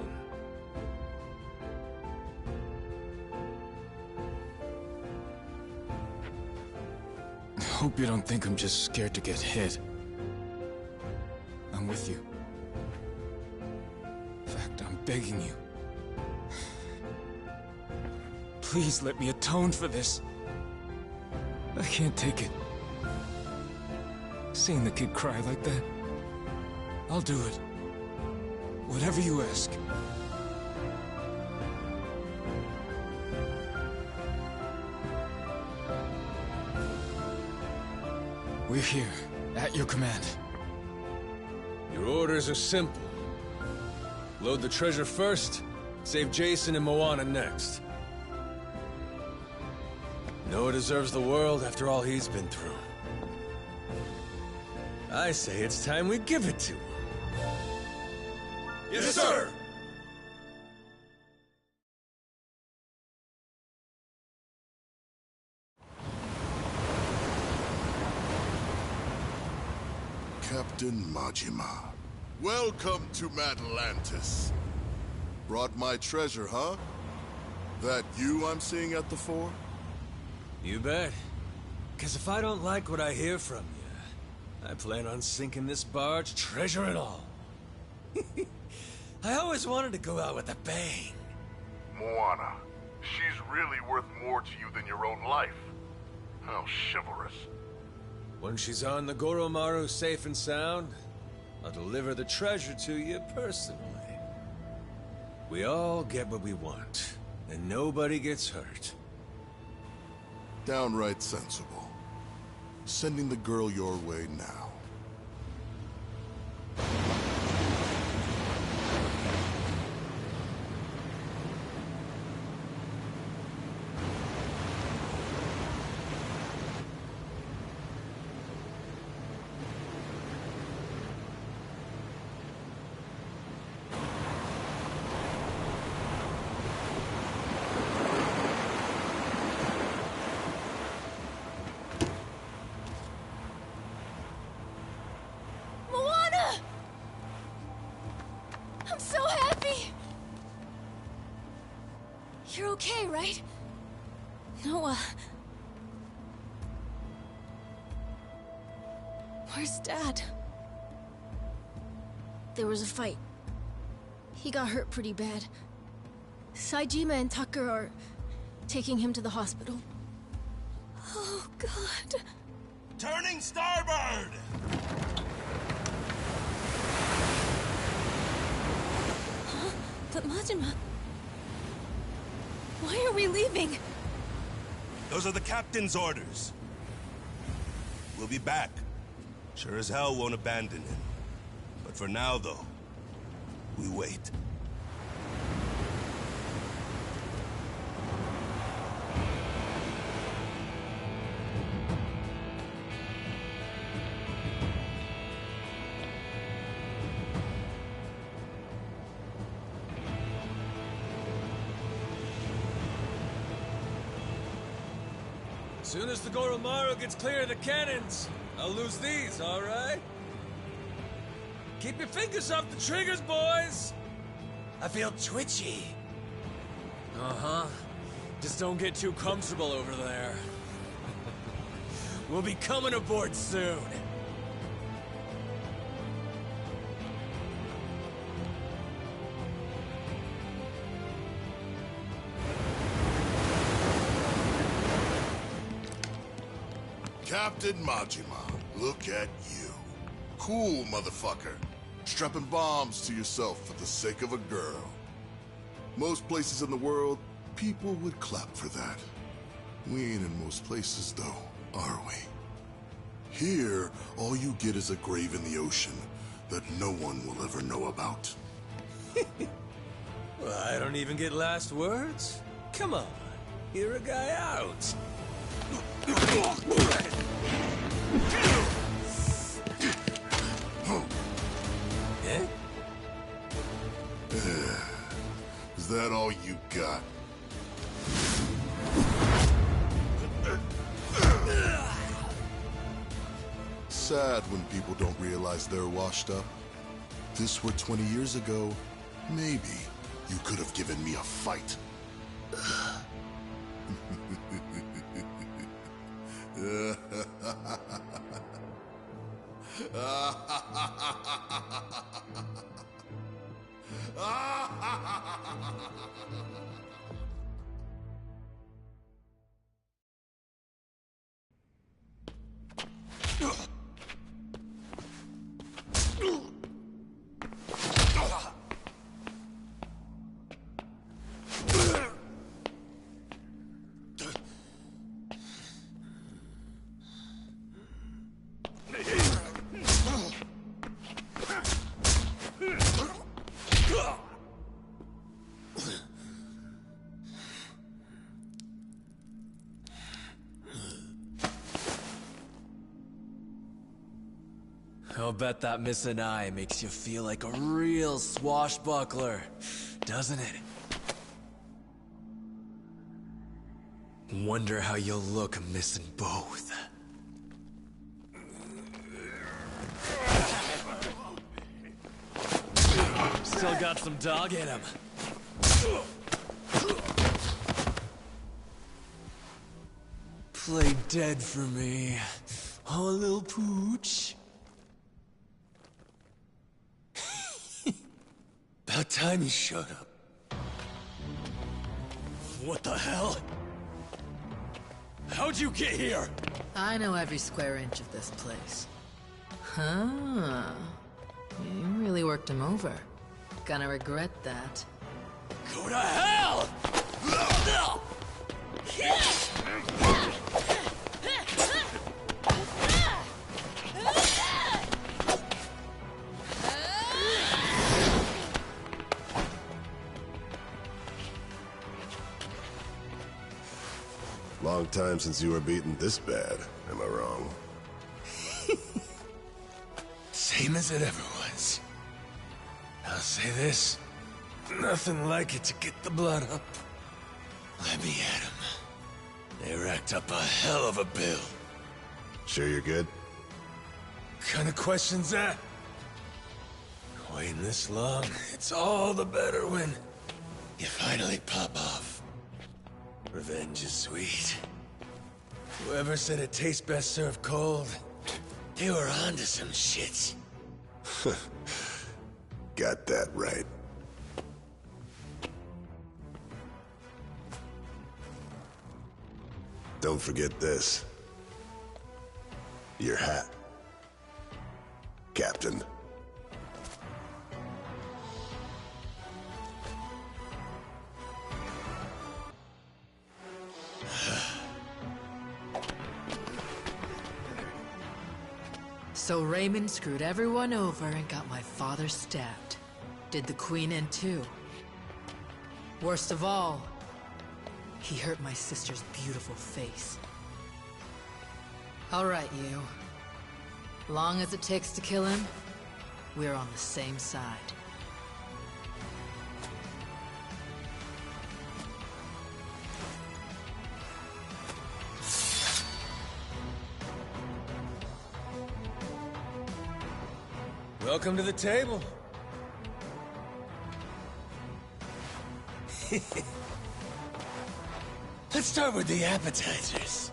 I hope you don't think I'm just scared to get hit. I'm with you. In fact, I'm begging you. Please let me atone for this. I can't take it. Seeing the kid cry like that. I'll do it. Whatever you ask. We're here, at your command. Your orders are simple. Load the treasure first, save Jason and Moana next. Noah deserves the world after all he's been through. I say it's time we give it to him. Yes, sir! Captain Majima. Welcome to Atlantis. Brought my treasure, huh? That you I'm seeing at the fore? You bet. Because if I don't like what I hear from you, I plan on sinking this barge, treasure and all. I always wanted to go out with a bang. Moana, she's really worth more to you than your own life. How chivalrous. When she's on the Goromaru safe and sound, I'll deliver the treasure to you personally. We all get what we want, and nobody gets hurt. Downright sensible. Sending the girl your way now. You're okay, right? Noah. Where's Dad? There was a fight. He got hurt pretty bad. Saejima and Tucker are taking him to the hospital. Oh, God. Turning starboard! Huh? But Majima... Why are we leaving? Those are the captain's orders. We'll be back. Sure as hell won't abandon him. But for now, though, we wait. As soon as the Goromaru gets clear of the cannons, I'll lose these, all right? Keep your fingers off the triggers, boys! I feel twitchy. Uh-huh. Just don't get too comfortable over there. We'll be coming aboard soon. Captain Majima, look at you. Cool, motherfucker. Strapping bombs to yourself for the sake of a girl. Most places in the world, people would clap for that. We ain't in most places, though, are we? Here, all you get is a grave in the ocean that no one will ever know about. Well, I don't even get last words. Come on, hear a guy out. Eh? Is that all you got? Sad when people don't realize they're washed up. If this were 20 years ago, maybe you could have given me a fight. I'll bet that missing eye makes you feel like a real swashbuckler, doesn't it? Wonder how you'll look missing both. got some dog in him. Play dead for me, oh little pooch. About time you showed up. What the hell? How'd you get here? I know every square inch of this place. Huh. You really worked him over. Gonna regret that. Go to hell! Long time since you were beaten this bad, am I wrong? Same as it ever was. I'll say this. Nothing like it to get the blood up. Let me at 'em. They racked up a hell of a bill. Sure you're good? Kind of question's that? Waiting this long, it's all the better when you finally pop off. Revenge is sweet. Whoever said it tastes best served cold, they were onto some shit. Got that right. Don't forget this. Your hat. Captain. So Raymond screwed everyone over and got my father stabbed. Did the Queen in too. Worst of all, he hurt my sister's beautiful face. All right, you. Long as it takes to kill him, we're on the same side. Welcome to the table. Let's start with the appetizers.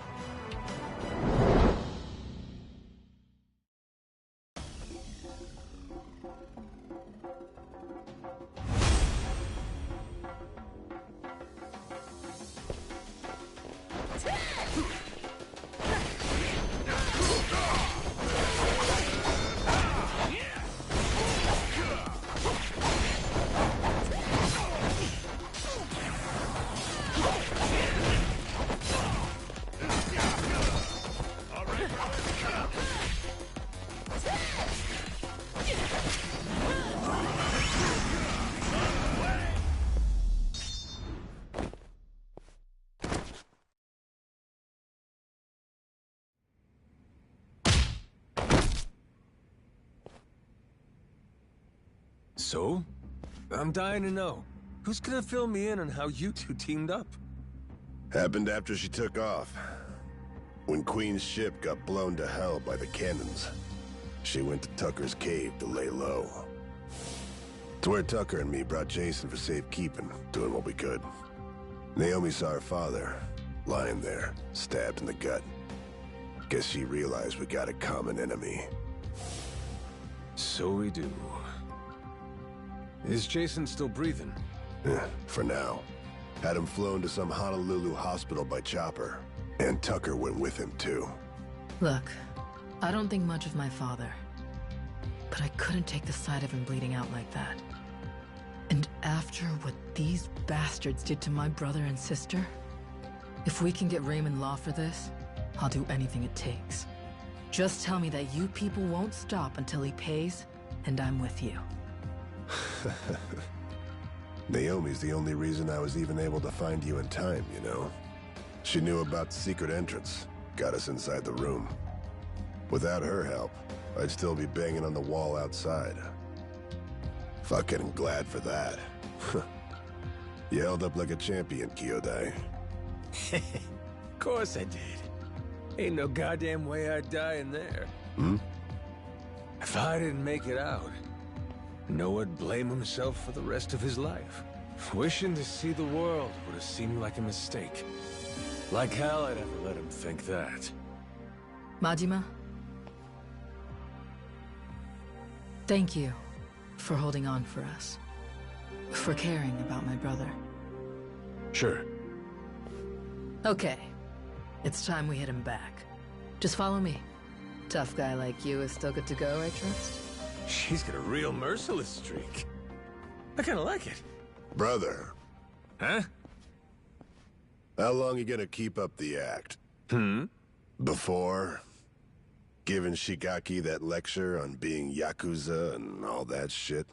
So? I'm dying to know. Who's gonna fill me in on how you two teamed up? Happened after she took off. When Queen's ship got blown to hell by the cannons, she went to Tucker's cave to lay low. It's where Tucker and me brought Jason for safekeeping, doing what we could. Naomi saw her father, lying there, stabbed in the gut. Guess she realized we got a common enemy. So we do. Is Jason still breathing? For now. Had him flown to some Honolulu hospital by chopper. And Tucker went with him, too. Look, I don't think much of my father. But I couldn't take the sight of him bleeding out like that. And after what these bastards did to my brother and sister, if we can get Raymond Law for this, I'll do anything it takes. Just tell me that you people won't stop until he pays, and I'm with you. Naomi's the only reason I was even able to find you in time, you know? She knew about the secret entrance, got us inside the room. Without her help, I'd still be banging on the wall outside. Fucking glad for that. You held up like a champion, Kyodai. Of course I did. Ain't no goddamn way I'd die in there. Hmm? If I didn't make it out, Noah'd blame himself for the rest of his life. Wishing to see the world would have seemed like a mistake. Like hell I'd ever let him think that. Majima? Thank you for holding on for us. For caring about my brother. Sure. Okay. It's time we hit him back. Just follow me. Tough guy like you is still good to go, I trust? She's got a real merciless streak. I kinda like it. Brother. Huh? How long you gonna keep up the act? Before giving Shigaki that lecture on being Yakuza and all that shit?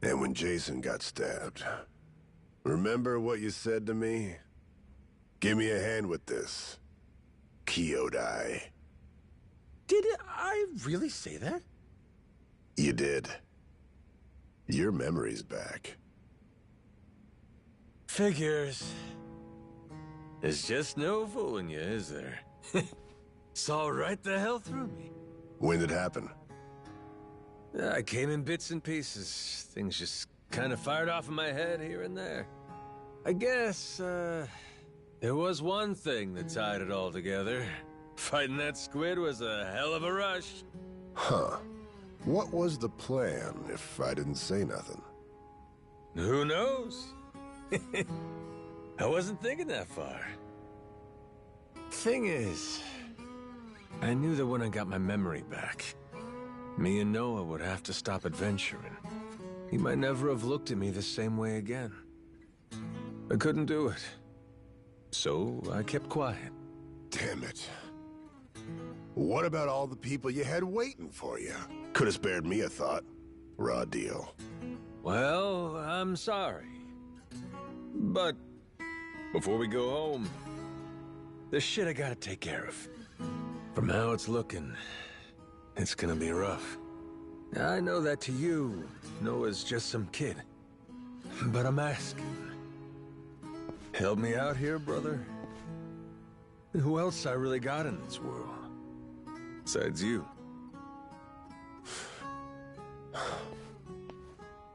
And when Jason got stabbed. Remember what you said to me? Give me a hand with this. Kyodai. Did I really say that? You did. Your memory's back. Figures. There's just no fooling you, is there? Saw right the hell through me. When did it happen? I came in bits and pieces. Things just kind of fired off in my head here and there. I guess, there was one thing that tied it all together. Fighting that squid was a hell of a rush. Huh. What was the plan, if I didn't say nothing? Who knows? I wasn't thinking that far. Thing is, I knew that when I got my memory back, me and Noah would have to stop adventuring. He might never have looked at me the same way again. I couldn't do it. So I kept quiet. Damn it. What about all the people you had waiting for you? Could have spared me a thought. Raw deal. Well, I'm sorry. But before we go home, there's shit I gotta take care of. From how it's looking, it's gonna be rough. I know that to you, Noah's just some kid. But I'm asking. Help me out here, brother. And who else I really got in this world? Besides you.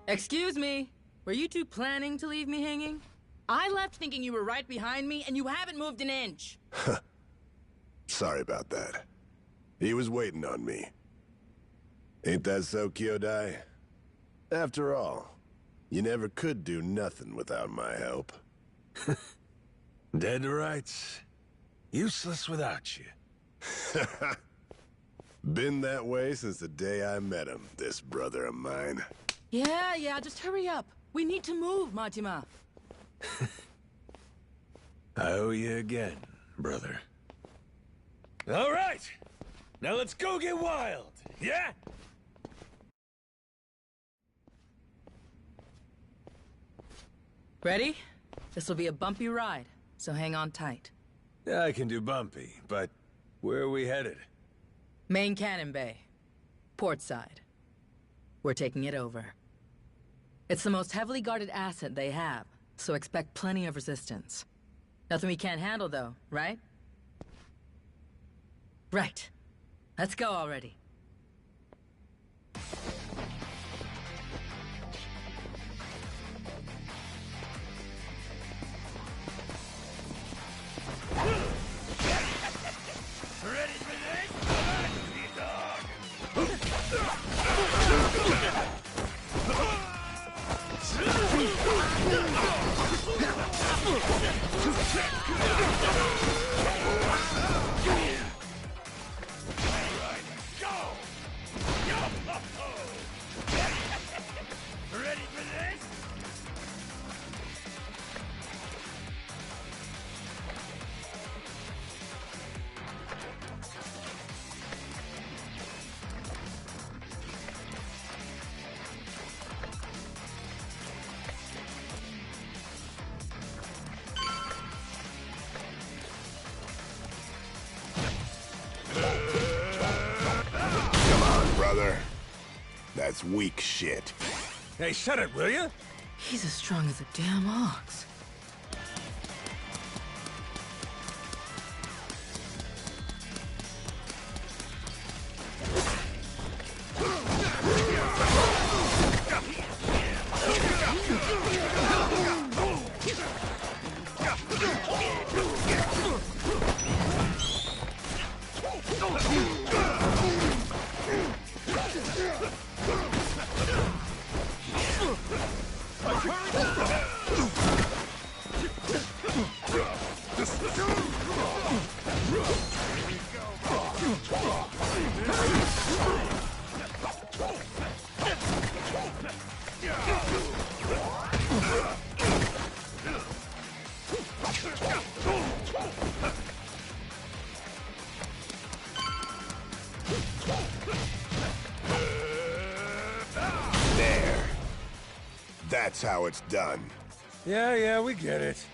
Excuse me. Were you two planning to leave me hanging? I left thinking you were right behind me, and you haven't moved an inch. Sorry about that. He was waiting on me. Ain't that so, Kyodai? After all, you never could do nothing without my help. Dead to rights. Useless without you. Been that way since the day I met him, this brother of mine. Yeah, just hurry up. We need to move, Majima. I owe you again, brother. All right! Now let's go get wild, yeah? Ready? This'll be a bumpy ride, so hang on tight. I can do bumpy, but where are we headed? Main Cannon Bay. Port side. We're taking it over. It's the most heavily guarded asset they have, so expect plenty of resistance. Nothing we can't handle, though, right? Right. Let's go already. Ready for this? Ready for this? Come on, brother. That's weak shit. Hey, shut it, will you? He's as strong as a damn ox. That's how it's done. Yeah, we get it.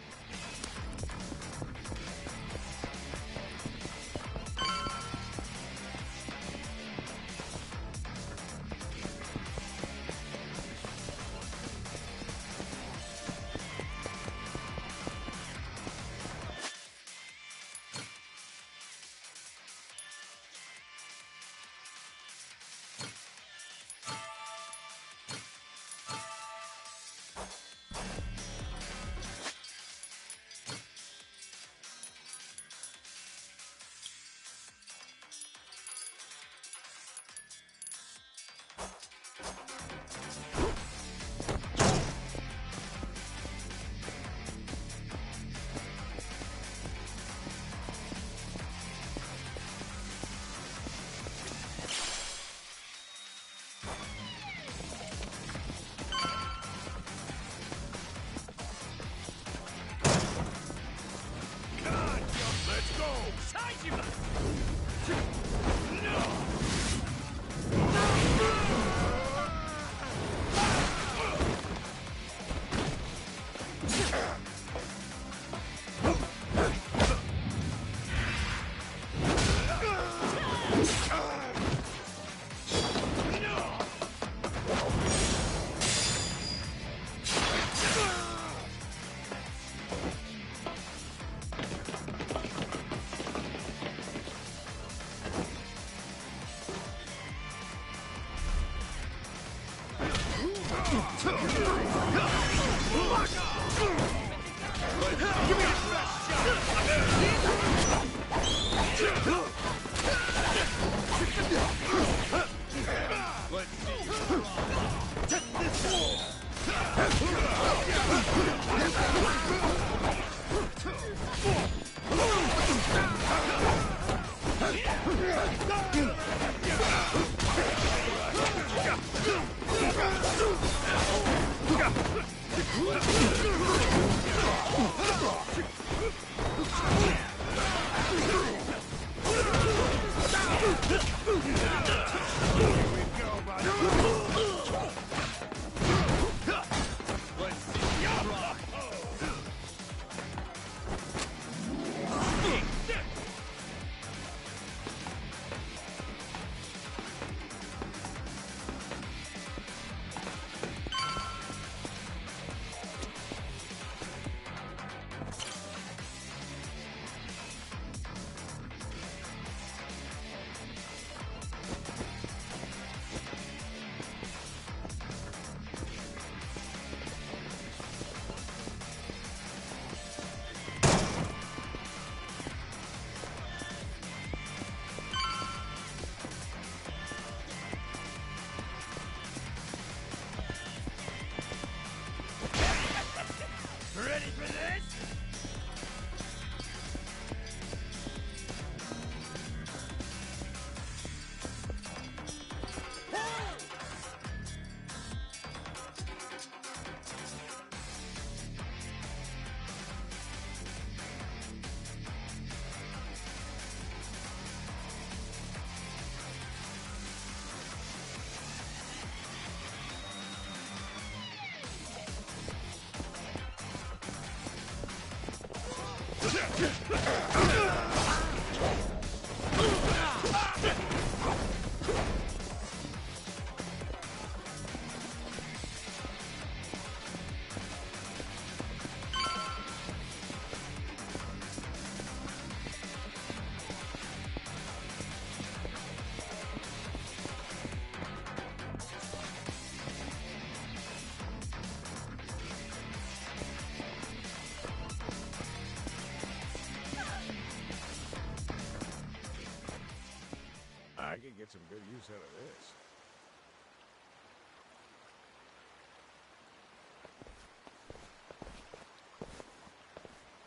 I could get some good use out of this.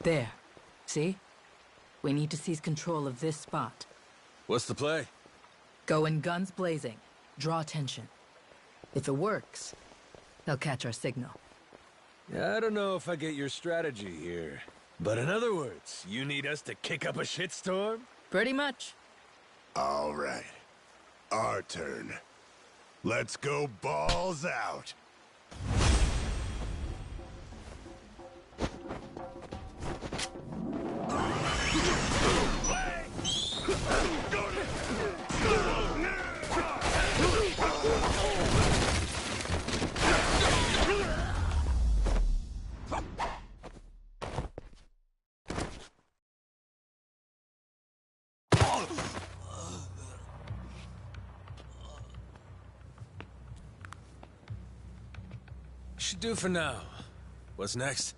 There. See? We need to seize control of this spot. What's the play? Go in guns blazing. Draw attention. If it works, they'll catch our signal. Yeah, I don't know if I get your strategy here. But in other words, you need us to kick up a shitstorm? Pretty much. All right. Our turn. Let's go balls out. should do for now. What's next?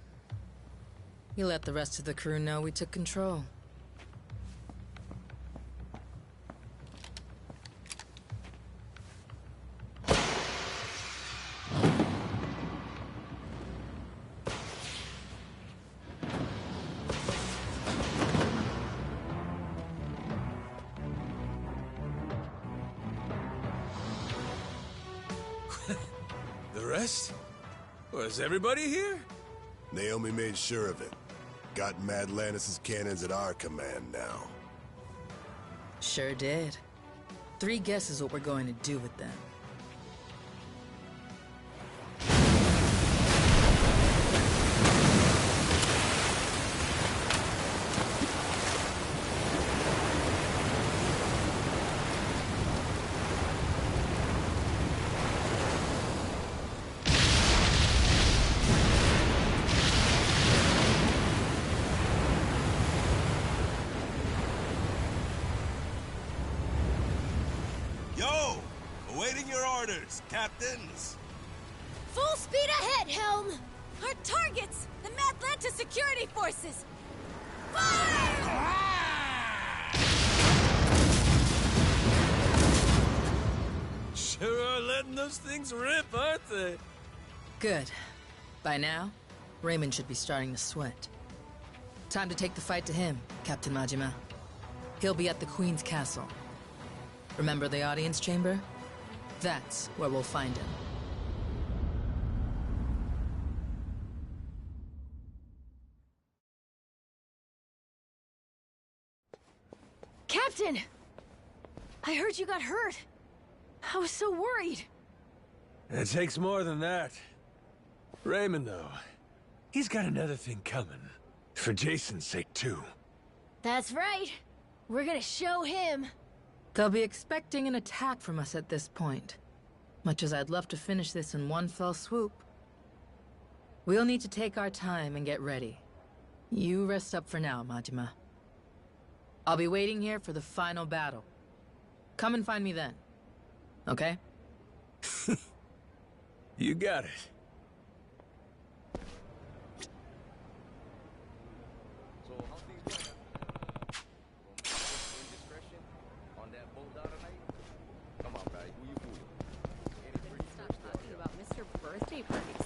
You let the rest of the crew know we took control. The rest? Was everybody here? Naomi made sure of it. Got Mad Lannis' cannons at our command now. Sure did. 3 guesses what we're going to do with them. Yo! Awaiting your orders, captains! Full speed ahead, Helm! Our targets! The Madlanta security forces! Fire! Sure are letting those things rip, aren't they? Good. By now, Raymond should be starting to sweat. Time to take the fight to him, Captain Majima. He'll be at the Queen's castle. Remember the audience chamber? That's where we'll find him. Captain! I heard you got hurt. I was so worried. It takes more than that. Raymond, though, he's got another thing coming. For Jason's sake, too. That's right. We're gonna show him. They'll be expecting an attack from us at this point. Much as I'd love to finish this in one fell swoop. We'll need to take our time and get ready. You rest up for now, Majima. I'll be waiting here for the final battle. Come and find me then. Okay? You got it.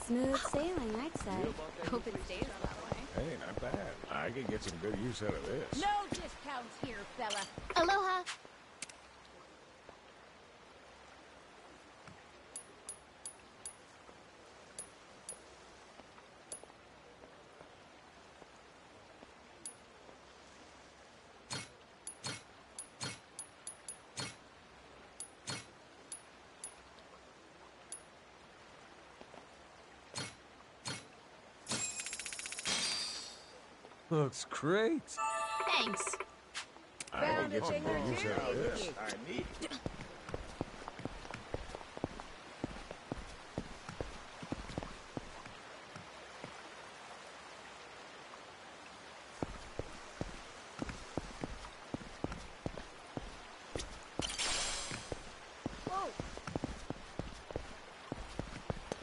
Smooth sailing, I'd say. Hope it stays that way. Hey, not bad. I could get some good use out of this. No discounts here, fella. Aloha. Looks great. Thanks. I can get some good use out of this. I need it.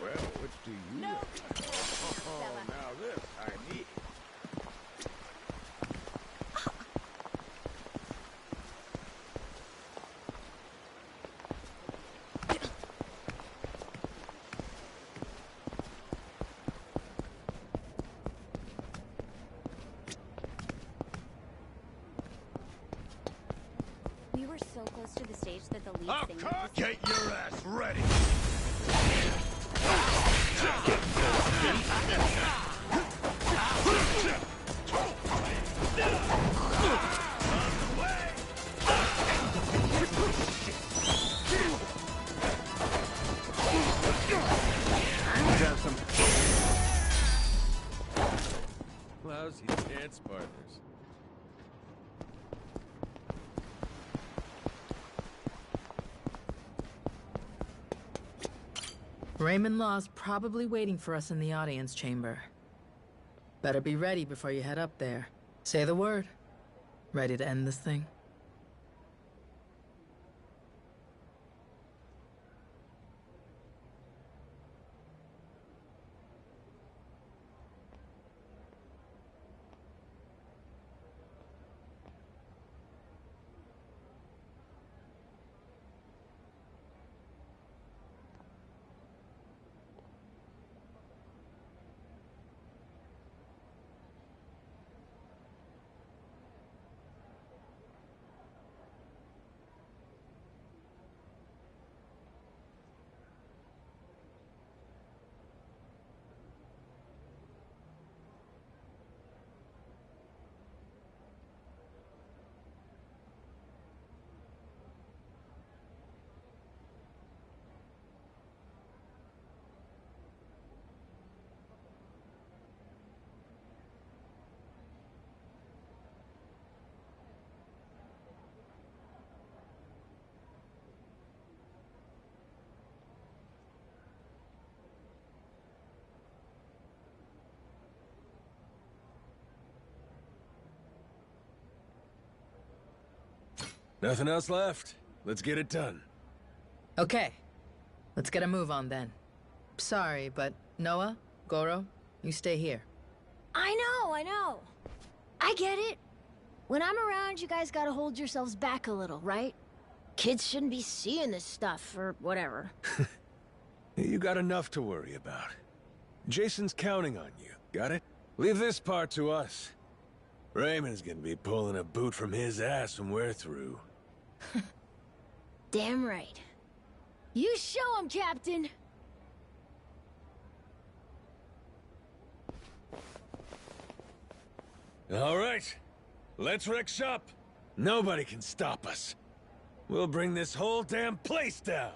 Well, which do you know? Oh, now this I need. We were so close to the stage that the lead singer... Get your ass ready! Lousy dance partners. Raymond Law's probably waiting for us in the audience chamber. Better be ready before you head up there. Say the word. Ready to end this thing? Nothing else left. Let's get it done. Okay. Let's get a move on then. Sorry, but Noah, Goro, you stay here. I know. I get it. When I'm around, you guys gotta hold yourselves back a little, right? Kids shouldn't be seeing this stuff, or whatever. You got enough to worry about. Jason's counting on you. Got it? Leave this part to us. Raymond's gonna be pulling a boot from his ass when we're through. Damn right. You show him, Captain! All right. Let's wreck shop. Nobody can stop us. We'll bring this whole damn place down.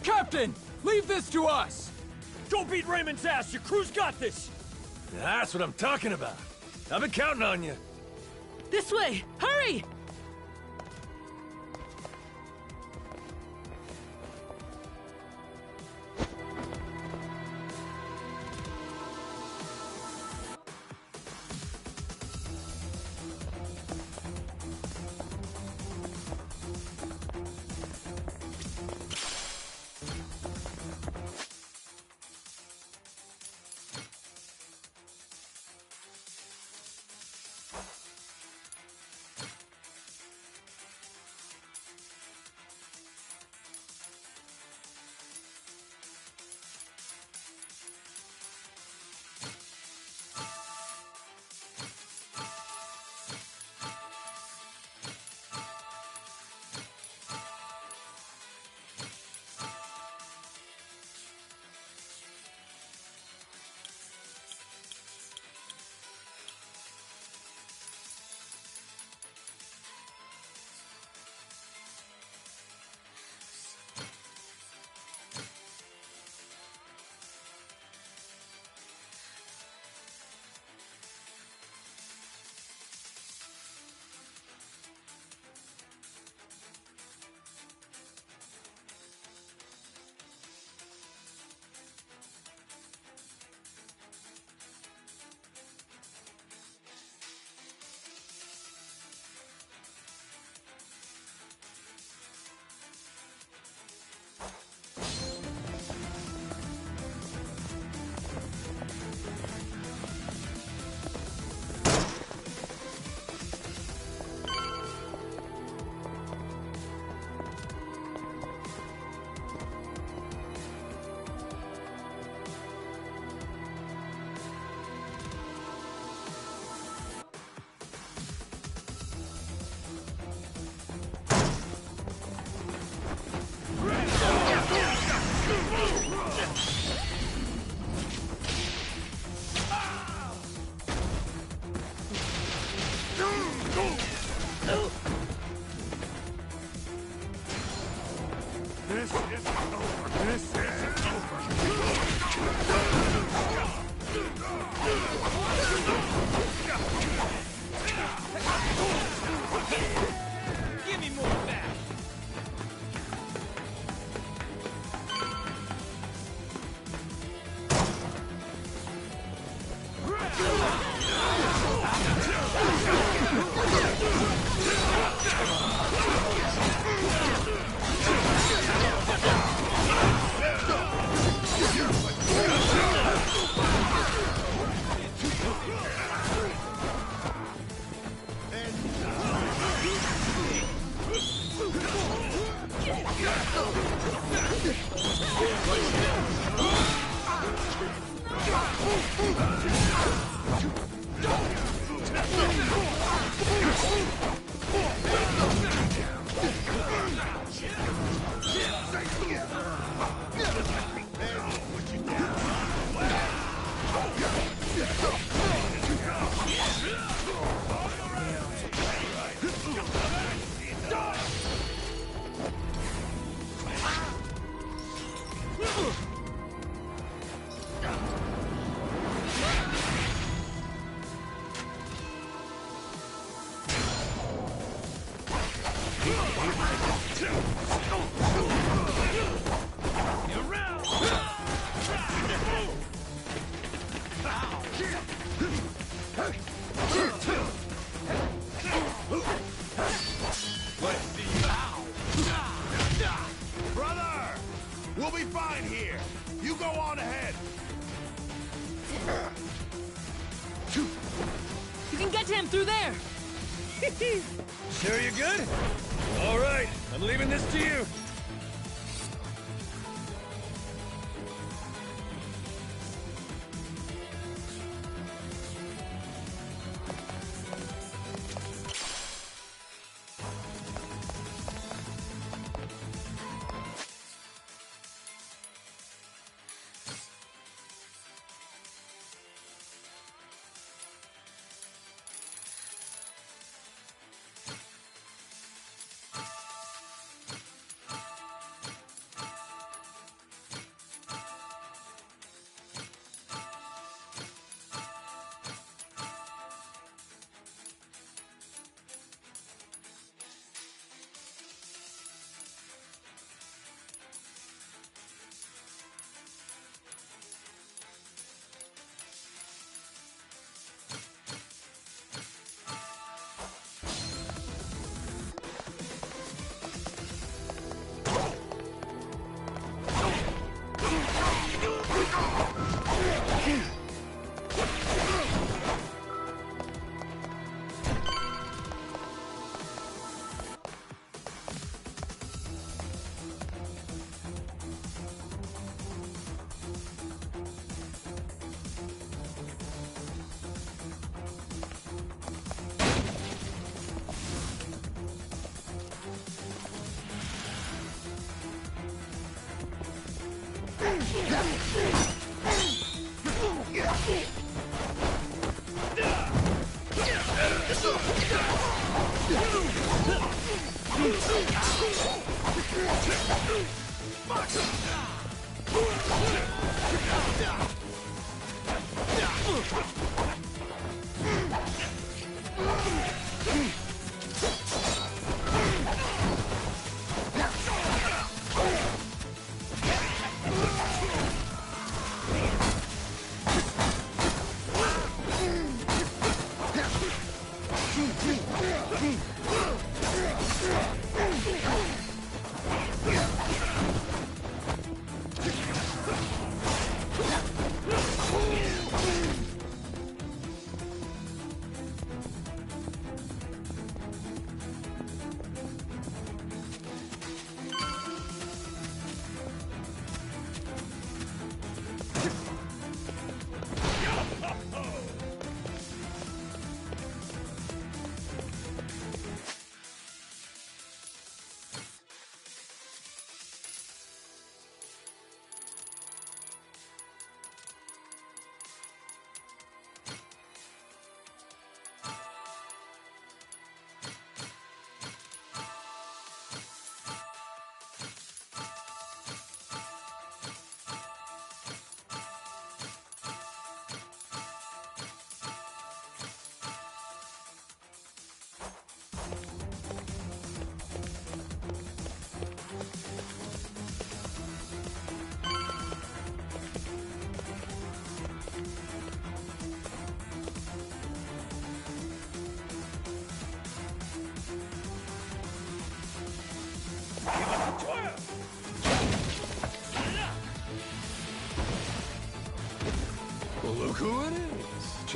Captain! Leave this to us! Don't beat Raymond's ass! Your crew's got this! That's what I'm talking about. I've been counting on you. This way! Hurry! Give me more of that! Brother! We'll be fine here. You go on ahead. You can get to him through there! Sure you're good? All right, I'm leaving this to you.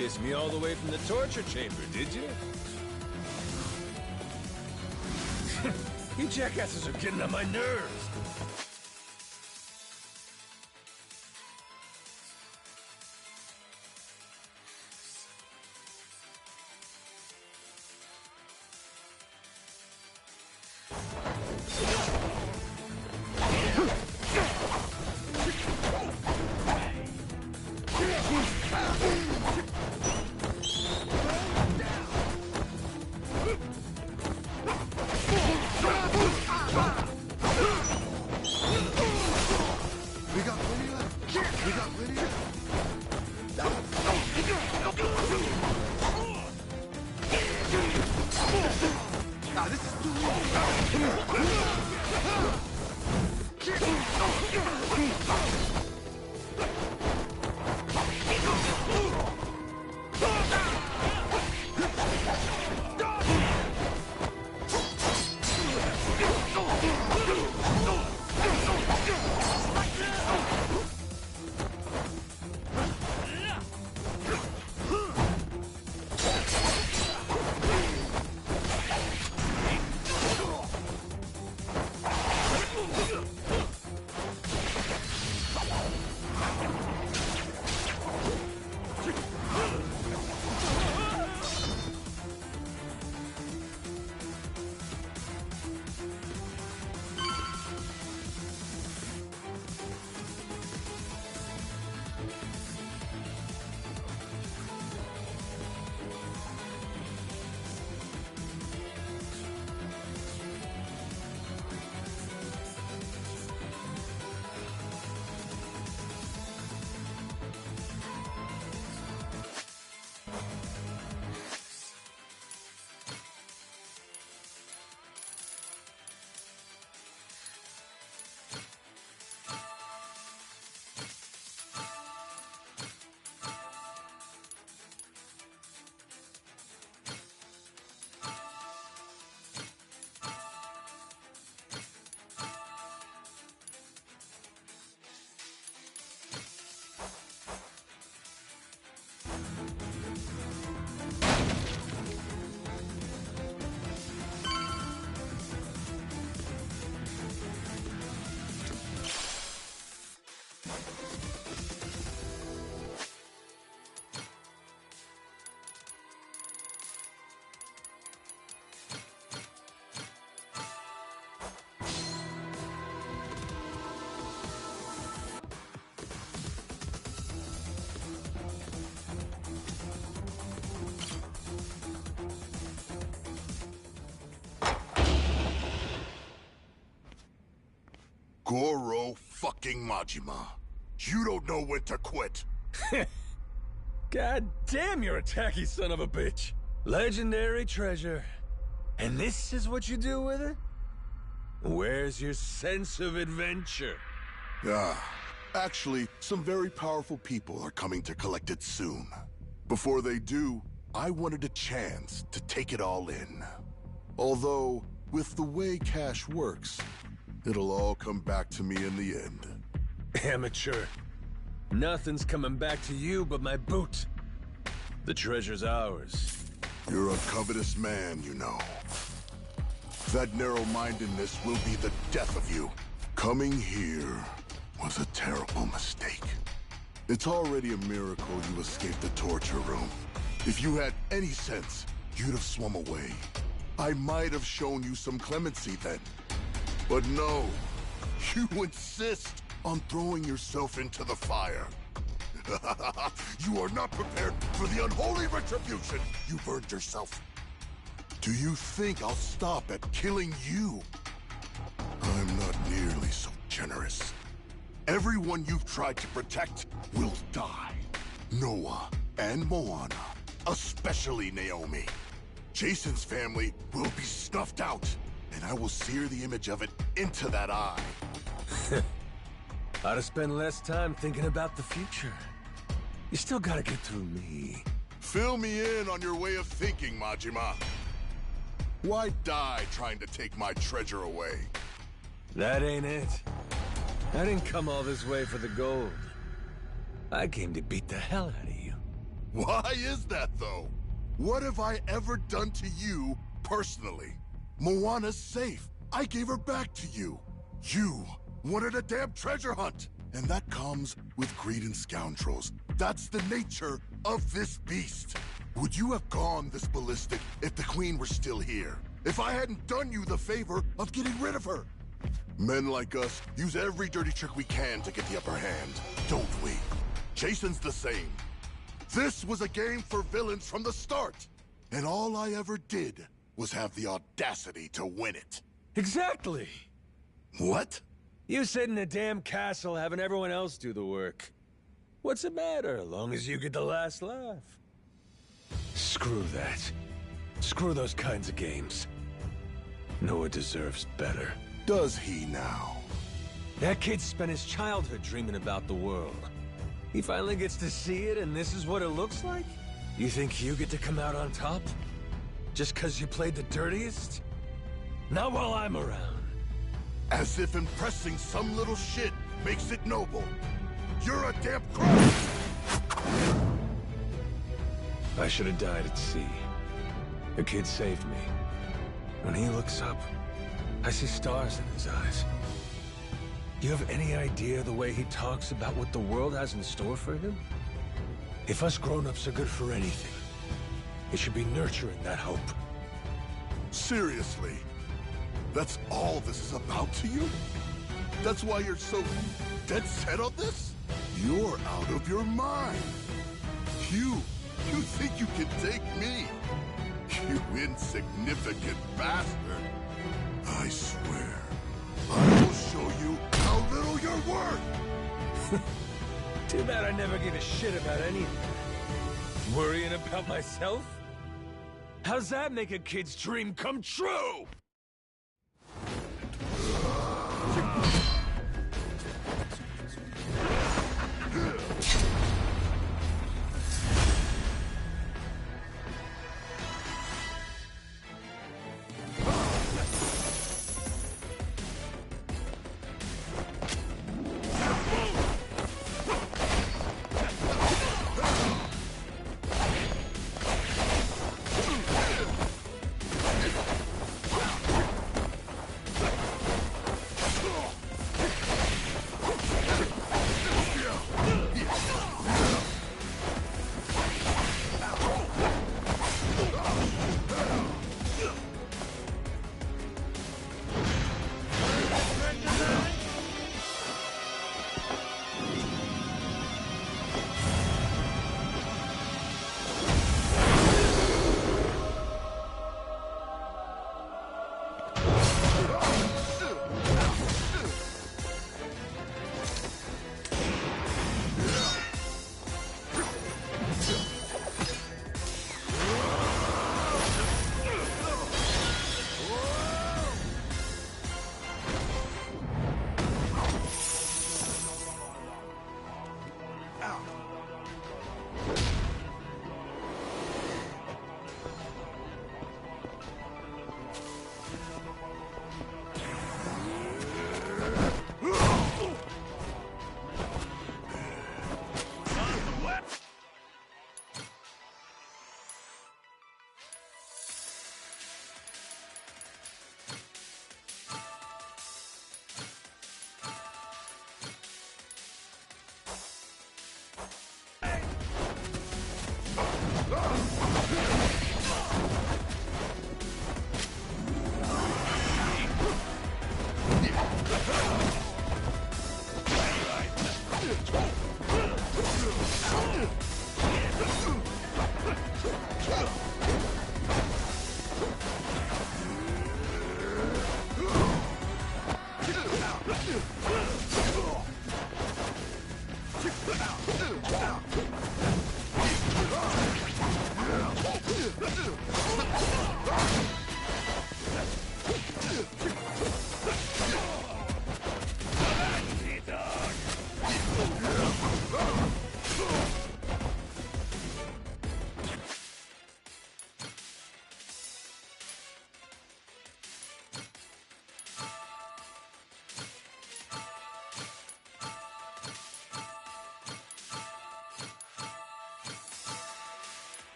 chase me all the way from the torture chamber, did you? You jackasses are getting on my nerves. Goro fucking Majima. You don't know when to quit. God damn, you're a tacky son of a bitch. Legendary treasure. And this is what you do with it? Where's your sense of adventure? Actually, some very powerful people are coming to collect it soon. Before they do, I wanted a chance to take it all in. Although, with the way cash works, it'll all come back to me in the end. Amateur. Nothing's coming back to you but my boot. The treasure's ours. You're a covetous man, you know. That narrow-mindedness will be the death of you. Coming here was a terrible mistake. It's already a miracle you escaped the torture room. If you had any sense, you'd have swum away. I might have shown you some clemency then. But no, you insist on throwing yourself into the fire. You are not prepared for the unholy retribution you've earned yourself. Do you think I'll stop at killing you? I'm not nearly so generous. Everyone you've tried to protect will die. Noah and Moana, especially Naomi. Jason's family will be snuffed out, and I will sear the image of it into that eye. Ought to spend less time thinking about the future. You still gotta get through me. Fill me in on your way of thinking, Majima. Why die trying to take my treasure away? That ain't it. I didn't come all this way for the gold. I came to beat the hell out of you. Why is that, though? What have I ever done to you, personally? Moana's safe. I gave her back to you. You wanted a damn treasure hunt. And that comes with greed and scoundrels. That's the nature of this beast. Would you have gone this ballistic if the Queen were still here? If I hadn't done you the favor of getting rid of her? Men like us use every dirty trick we can to get the upper hand, don't we? Jason's the same. This was a game for villains from the start. And all I ever did was have the audacity to win it. Exactly. What? You sit in a damn castle having everyone else do the work. What's the matter, long as you get the last laugh? Screw that. Screw those kinds of games. Noah deserves better. Does he now? That kid spent his childhood dreaming about the world. He finally gets to see it, and this is what it looks like? You think you get to come out on top? Just 'cause you played the dirtiest? Not while I'm around. As if impressing some little shit makes it noble. You're a damn crook! I should have died at sea. The kid saved me. When he looks up, I see stars in his eyes. Do you have any idea the way he talks about what the world has in store for him? If us grown-ups are good for anything, it should be nurturing that hope. Seriously? That's all this is about to you? That's why you're so dead set on this? You're out of your mind. You think you can take me? You insignificant bastard. I swear, I will show you how little you're worth. Too bad I never gave a shit about anything. Worrying about myself? How's that make a kid's dream come true?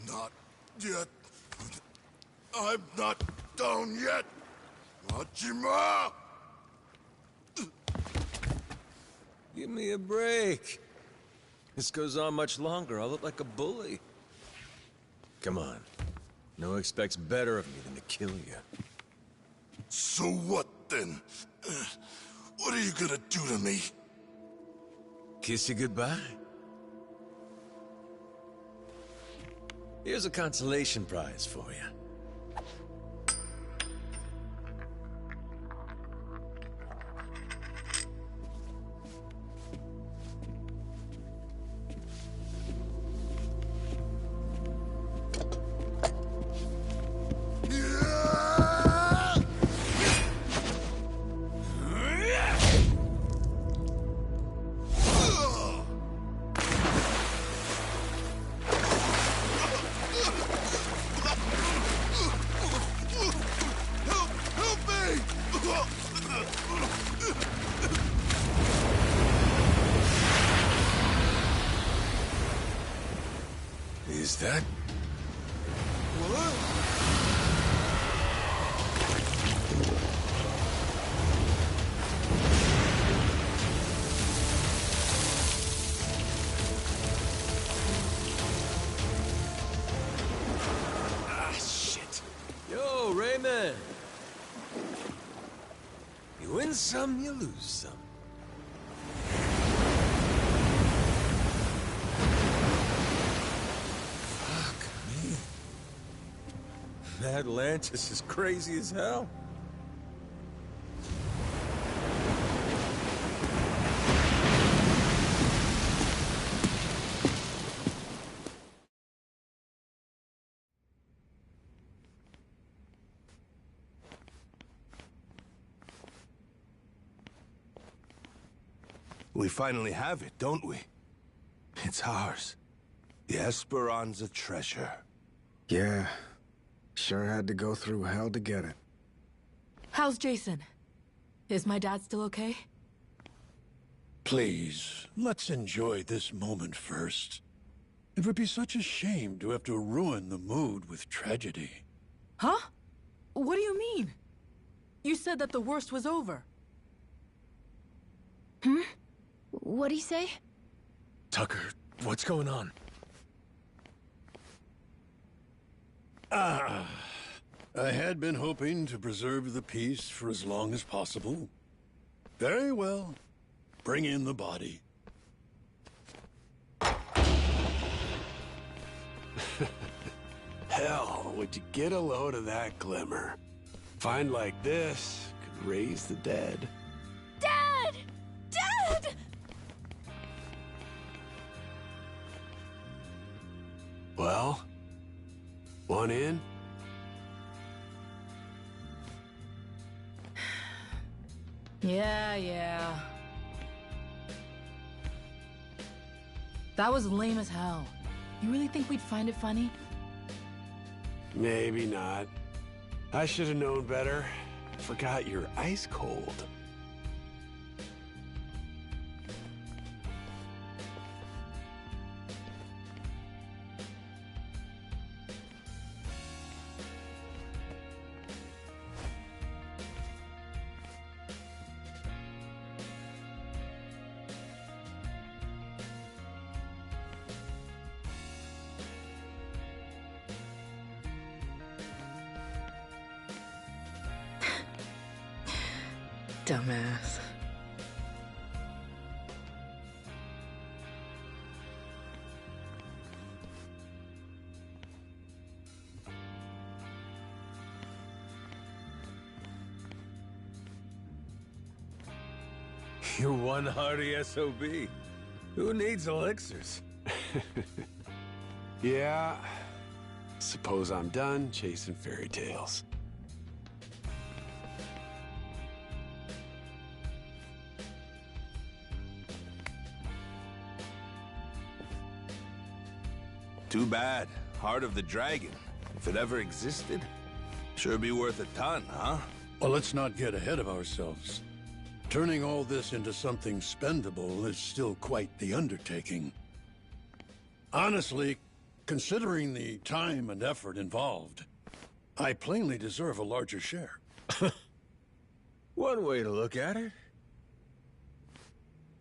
Not yet. I'm not down yet. Majima! Give me a break. This goes on much longer, I'll look like a bully. Come on. Noah expects better of me than to kill you. So what then? What are you gonna do to me? Kiss you goodbye? Here's a consolation prize for you. Is that... Ah, shit. Yo, Raymond. You win some, you lose some. Atlantis is crazy as hell. We finally have it, don't we? It's ours. The Esperanza treasure. Yeah. Sure had to go through hell to get it. How's Jason? Is my dad still okay? Please, let's enjoy this moment first. It would be such a shame to have to ruin the mood with tragedy. Huh? What do you mean? You said that the worst was over. Hmm? What'd he say? Tucker, what's going on? I had been hoping to preserve the peace for as long as possible. Very well. Bring in the body. Hell, would you get a load of that glimmer? Find like this could raise the dead. Dad! Dad! Well, one in? Yeah. That was lame as hell. You really think we'd find it funny? Maybe not. I should have known better. Forgot you're ice cold. Dumbass. You're one hardy SOB. Who needs elixirs? Yeah. Suppose I'm done chasing fairy tales. Too bad. Heart of the Dragon. If it ever existed, sure be worth a ton, huh? Well, let's not get ahead of ourselves. Turning all this into something spendable is still quite the undertaking. Honestly, considering the time and effort involved, I plainly deserve a larger share. One way to look at it.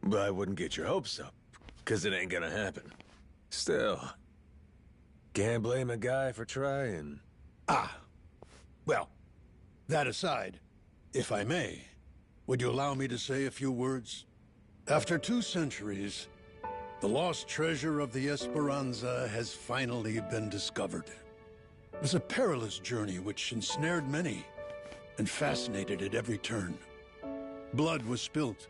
But I wouldn't get your hopes up, because it ain't gonna happen. Still, can't blame a guy for trying. Well, that aside, if I may, would you allow me to say a few words? After 2 centuries, the lost treasure of the Esperanza has finally been discovered. It was a perilous journey which ensnared many and fascinated at every turn. Blood was spilt,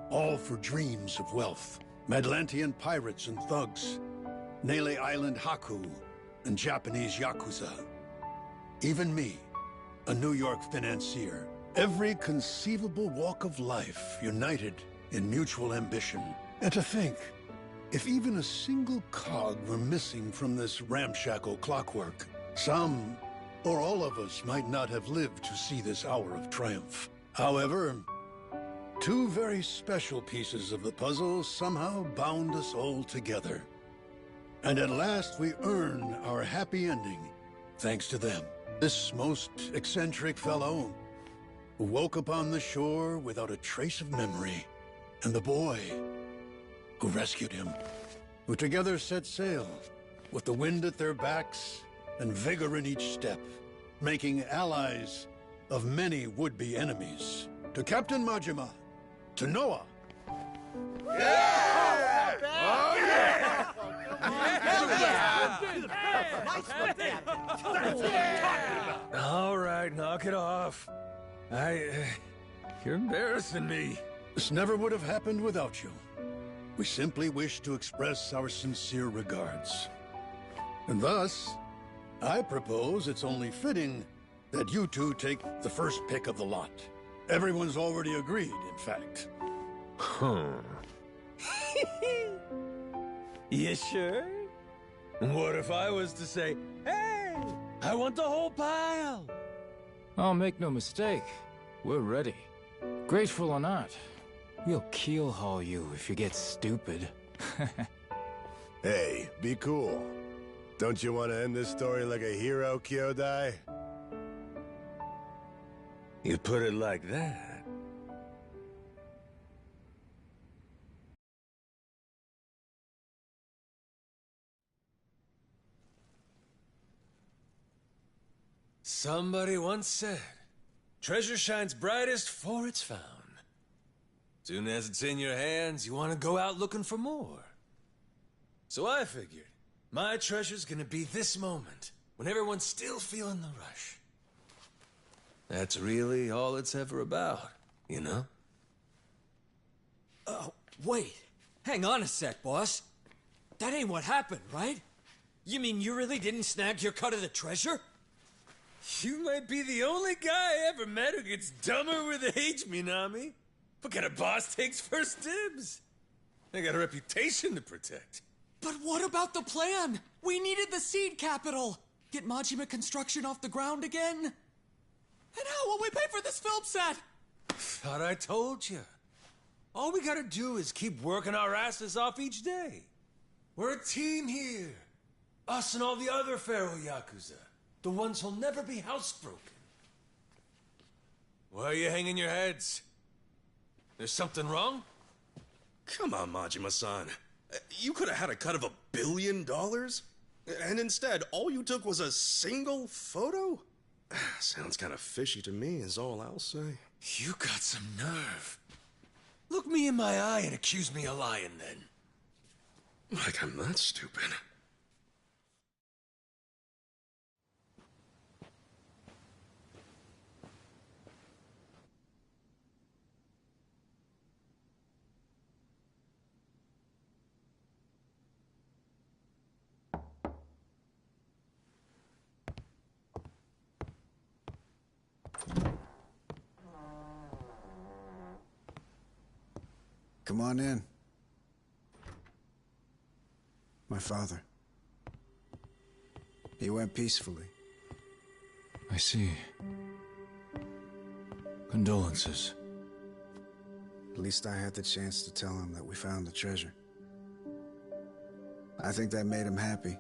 all for dreams of wealth. Madlantian pirates and thugs, Nele Island Haku, and Japanese Yakuza. Even me, a New York financier. Every conceivable walk of life united in mutual ambition. And to think, if even a single cog were missing from this ramshackle clockwork, some or all of us might not have lived to see this hour of triumph. However, 2 very special pieces of the puzzle somehow bound us all together. And at last we earn our happy ending, thanks to them. This most eccentric fellow who woke upon the shore without a trace of memory, and the boy who rescued him, who together set sail with the wind at their backs and vigor in each step, making allies of many would-be enemies. To Captain Majima, to Noah. Yeah! Oh, yeah! All right, knock it off. You're embarrassing me. This never would have happened without you. We simply wish to express our sincere regards. And thus, I propose it's only fitting that you 2 take the first pick of the lot. Everyone's already agreed, in fact. You sure? What if I was to say, hey, I want the whole pile? Oh, make no mistake. We're ready. Grateful or not, we'll keel-haul you if you get stupid. Hey, be cool. Don't you want to end this story like a hero, Kyodai? You put it like that. Somebody once said, treasure shines brightest for it's found. Soon as it's in your hands, you want to go out looking for more. So I figured, my treasure's gonna be this moment, when everyone's still feeling the rush. That's really all it's ever about, you know? Oh, wait. Hang on a sec, boss. That ain't what happened, right? You mean you really didn't snag your cut of the treasure? You might be the only guy I ever met who gets dumber with age, Minami. What kind of boss takes first dibs? They got a reputation to protect. But what about the plan? We needed the seed capital. Get Majima Construction off the ground again? And how will we pay for this film set? Thought I told you. All we gotta do is keep working our asses off each day. We're a team here. Us and all the other Pharaoh Yakuza. The ones who'll never be housebroken. Why are you hanging your heads? There's something wrong? Come on, Majima-san. You could have had a cut of $1 billion? And instead, all you took was a single photo? Sounds kind of fishy to me, is all I'll say. You got some nerve. Look me in my eye and accuse me of lying, then. Like I'm that stupid. Come on in. My father. He went peacefully. I see. Condolences. At least I had the chance to tell him that we found the treasure. I think that made him happy.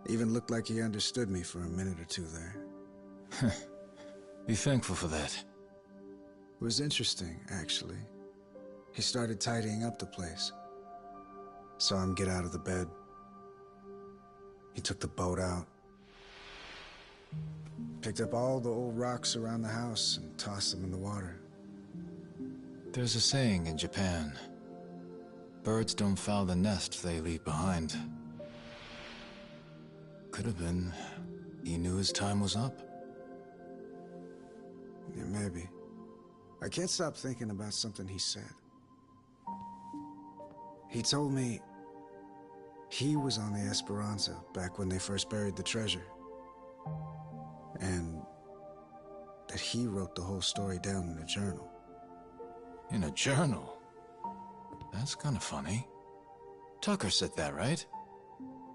Even looked like he understood me for a minute or two there. Be thankful for that. It was interesting, actually. He started tidying up the place. Saw him get out of the bed. He took the boat out. Picked up all the old rocks around the house and tossed them in the water. There's a saying in Japan. Birds don't foul the nest they leave behind. Could have been he knew his time was up. Yeah, maybe. I can't stop thinking about something he said. He told me he was on the Esperanza back when they first buried the treasure. And that he wrote the whole story down in a journal. In a journal? That's kind of funny. Tucker said that, right?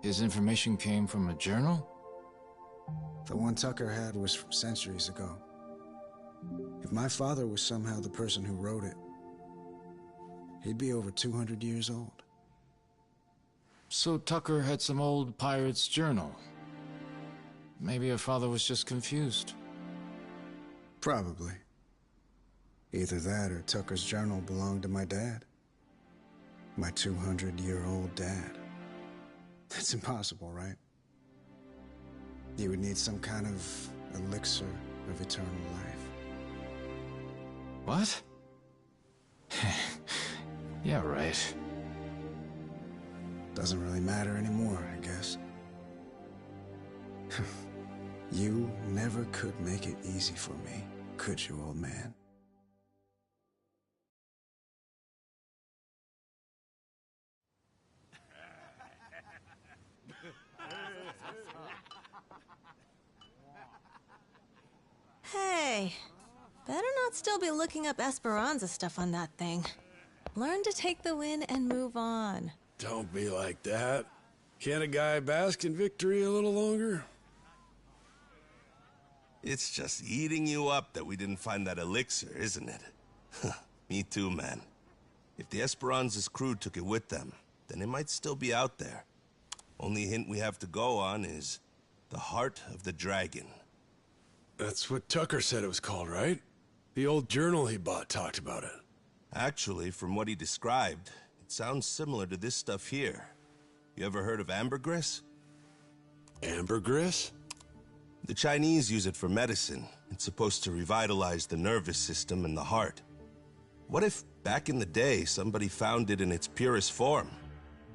His information came from a journal? The one Tucker had was from centuries ago. If my father was somehow the person who wrote it, he'd be over 200 years old. So Tucker had some old pirate's journal. Maybe your father was just confused. Probably. Either that or Tucker's journal belonged to my dad. My 200-year-old dad. That's impossible, right? You would need some kind of elixir of eternal life. What? Yeah, right. Doesn't really matter anymore, I guess. You never could make it easy for me, could you, old man? Hey, better not still be looking up Esperanza stuff on that thing. Learn to take the win and move on. Don't be like that. Can't a guy bask in victory a little longer? It's just eating you up that we didn't find that elixir, isn't it? Me too, man. If the Esperanza's crew took it with them, then it might still be out there. Only hint we have to go on is the Heart of the Dragon. That's what Tucker said it was called, right? The old journal he bought talked about it. Actually, from what he described, it sounds similar to this stuff here. You ever heard of ambergris? Ambergris? The Chinese use it for medicine. It's supposed to revitalize the nervous system and the heart. What if, back in the day, somebody found it in its purest form?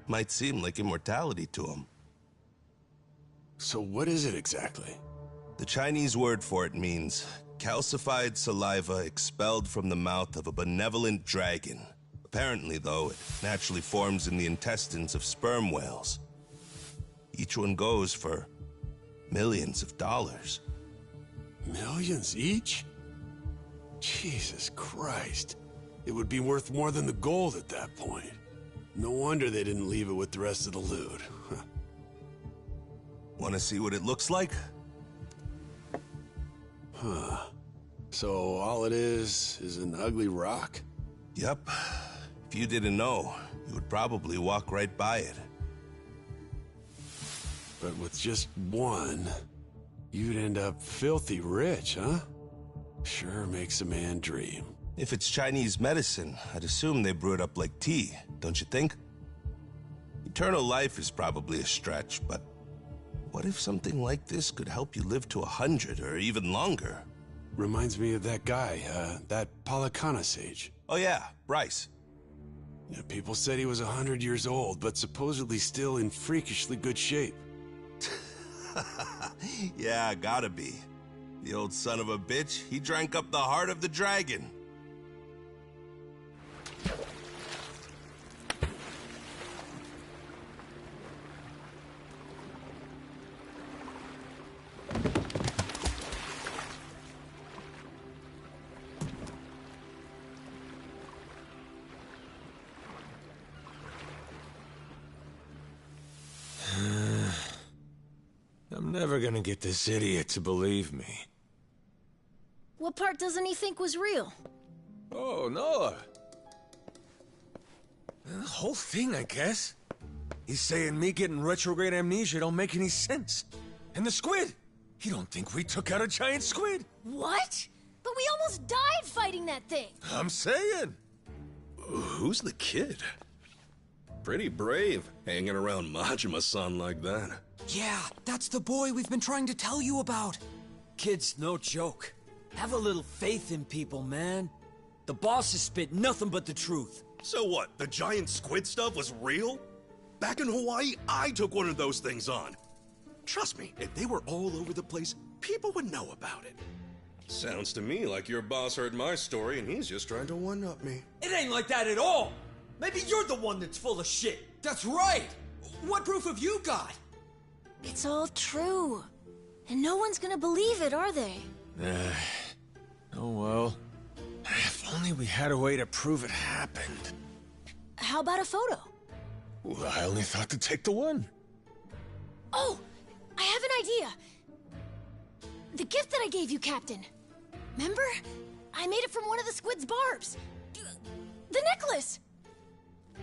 Might seem like immortality to them. So what is it exactly? The Chinese word for it means calcified saliva expelled from the mouth of a benevolent dragon. Apparently, though, it naturally forms in the intestines of sperm whales. Each one goes for millions of dollars. Millions each? Jesus Christ. It would be worth more than the gold at that point. No wonder they didn't leave it with the rest of the loot. Want to see what it looks like? Huh. So all it is an ugly rock? Yep. If you didn't know, you would probably walk right by it. But with just one, you'd end up filthy rich, huh? Sure makes a man dream. If it's Chinese medicine, I'd assume they brew it up like tea, don't you think? Eternal life is probably a stretch, but what if something like this could help you live to 100 or even longer? Reminds me of that guy, that Palakana sage. Oh yeah, Bryce. Yeah, people said he was 100 years old, but supposedly still in freakishly good shape. Yeah, gotta be. The old son of a bitch, he drank up the heart of the dragon. I'm never gonna get this idiot to believe me. What part doesn't he think was real? Oh, Noah. The whole thing, I guess. He's saying me getting retrograde amnesia don't make any sense. And the squid! He don't think we took out a giant squid! What? But we almost died fighting that thing! I'm saying! Who's the kid? Pretty brave, hanging around Majima-san like that. Yeah, that's the boy we've been trying to tell you about. Kid's no joke. Have a little faith in people, man. The boss has spit nothing but the truth. So what, the giant squid stuff was real? Back in Hawaii, I took one of those things on. Trust me, if they were all over the place, people would know about it. Sounds to me like your boss heard my story and he's just trying to one-up me. It ain't like that at all. Maybe you're the one that's full of shit. That's right. What proof have you got? It's all true. And no one's gonna believe it, are they? Oh well. If only we had a way to prove it happened. How about a photo? Well, I only thought to take the one. Oh! I have an idea! The gift that I gave you, Captain. Remember? I made it from one of the squid's barbs. The necklace!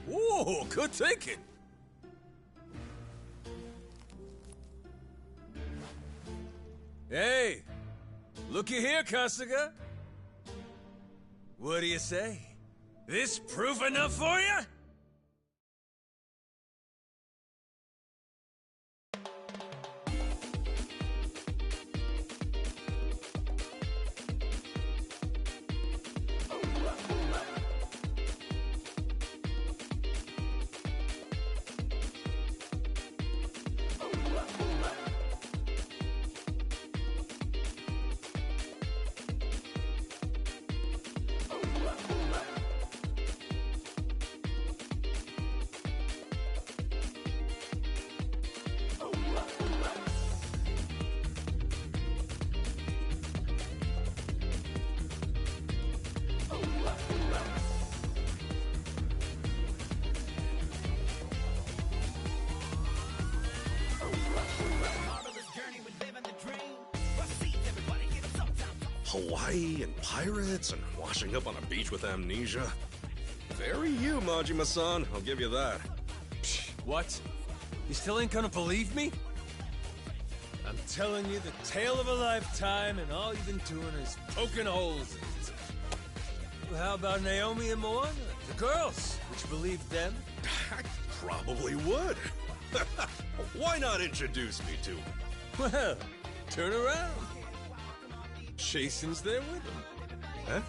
Whoa, good thinking. Hey, looky here, Kasuga. What do you say? This proof enough for you? Hawaii and pirates and washing up on a beach with amnesia. Very you, Majima-san, I'll give you that. What? You still ain't gonna believe me? I'm telling you the tale of a lifetime, and all you've been doing is poking holes in it. Well, how about Naomi and Moana? The girls. Would you believe them? I probably would. Why not introduce me to them? Well, turn around. Jason's there with him. Huh?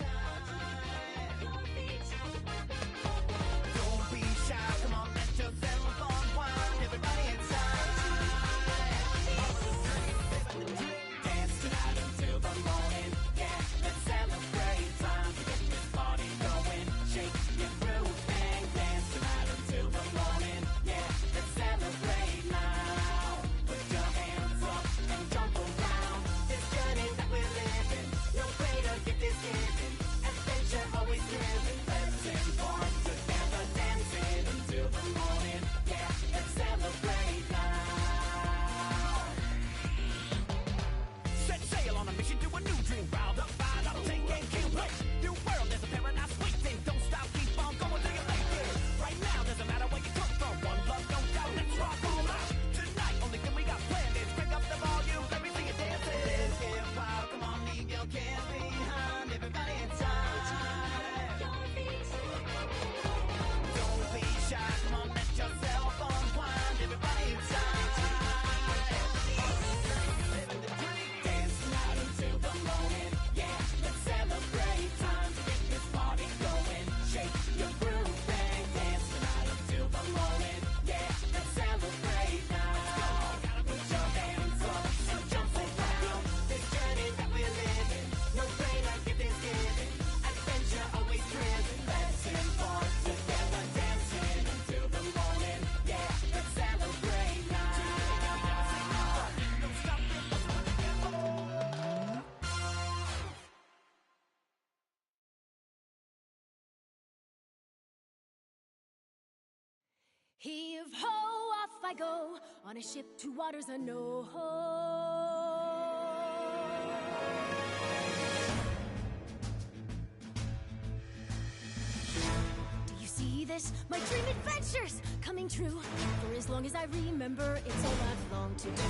Heave ho, off I go, on a ship to waters unknown. Do you see this? My dream adventures coming true. For as long as I remember, it's all I've longed to do.